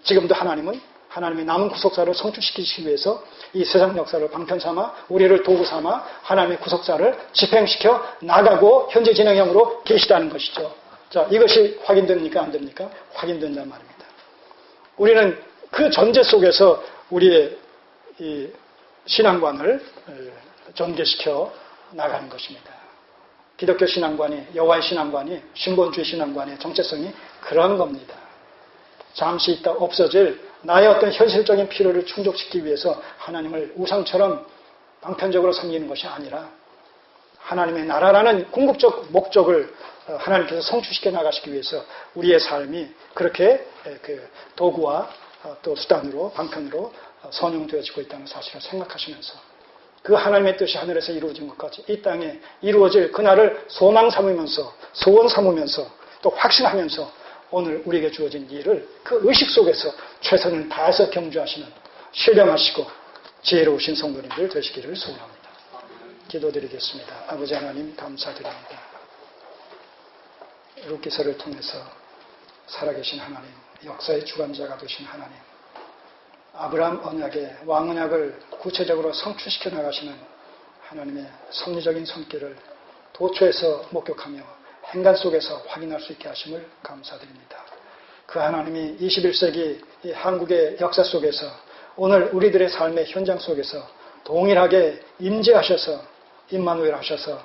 지금도 하나님은 하나님의 남은 구속사를 성취시키기 위해서 이 세상 역사를 방편삼아 우리를 도구삼아 하나님의 구속사를 집행시켜 나가고 현재 진행형으로 계시다는 것이죠. 자, 이것이 확인됩니까? 안 됩니까? 확인된단 말입니다. 우리는 그 전제 속에서 우리의 이 신앙관을 전개시켜 나가는 것입니다. 기독교 신앙관이, 여호와의 신앙관이, 신본주의 신앙관의 정체성이 그런 겁니다. 잠시 있다 없어질 나의 어떤 현실적인 필요를 충족시키기 위해서 하나님을 우상처럼 방편적으로 섬기는 것이 아니라 하나님의 나라라는 궁극적 목적을 하나님께서 성취시켜 나가시기 위해서 우리의 삶이 그렇게 그 도구와 또 수단으로 방편으로 선용되어지고 있다는 사실을 생각하시면서 그 하나님의 뜻이 하늘에서 이루어진 것까지 이 땅에 이루어질 그날을 소망 삼으면서 소원 삼으면서 또 확신하면서 오늘 우리에게 주어진 일을 그 의식 속에서 최선을 다해서 경주하시는 신령하시고 지혜로우신 성도님들 되시기를 소원합니다. 기도드리겠습니다. 아버지 하나님 감사드립니다. 룻기서를 통해서 살아계신 하나님, 역사의 주관자가 되신 하나님, 아브라함 언약의 왕 언약을 구체적으로 성취시켜 나가시는 하나님의 섭리적인 손길을 도처에서 목격하며 행간 속에서 확인할 수 있게 하심을 감사드립니다. 그 하나님이 21세기 이 한국의 역사 속에서 오늘 우리들의 삶의 현장 속에서 동일하게 임재하셔서 임마누엘 하셔서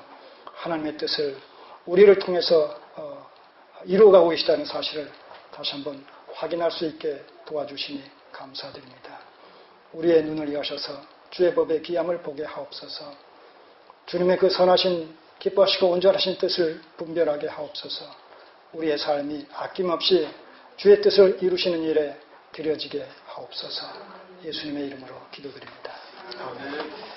하나님의 뜻을 우리를 통해서 이루어가고 계시다는 사실을 다시 한번 확인할 수 있게 도와주시니 감사드립니다. 우리의 눈을 여셔서 주의 법의 귀함을 보게 하옵소서. 주님의 그 선하신 기뻐하시고 온전하신 뜻을 분별하게 하옵소서. 우리의 삶이 아낌없이 주의 뜻을 이루시는 일에 드려지게 하옵소서. 예수님의 이름으로 기도드립니다. 아멘.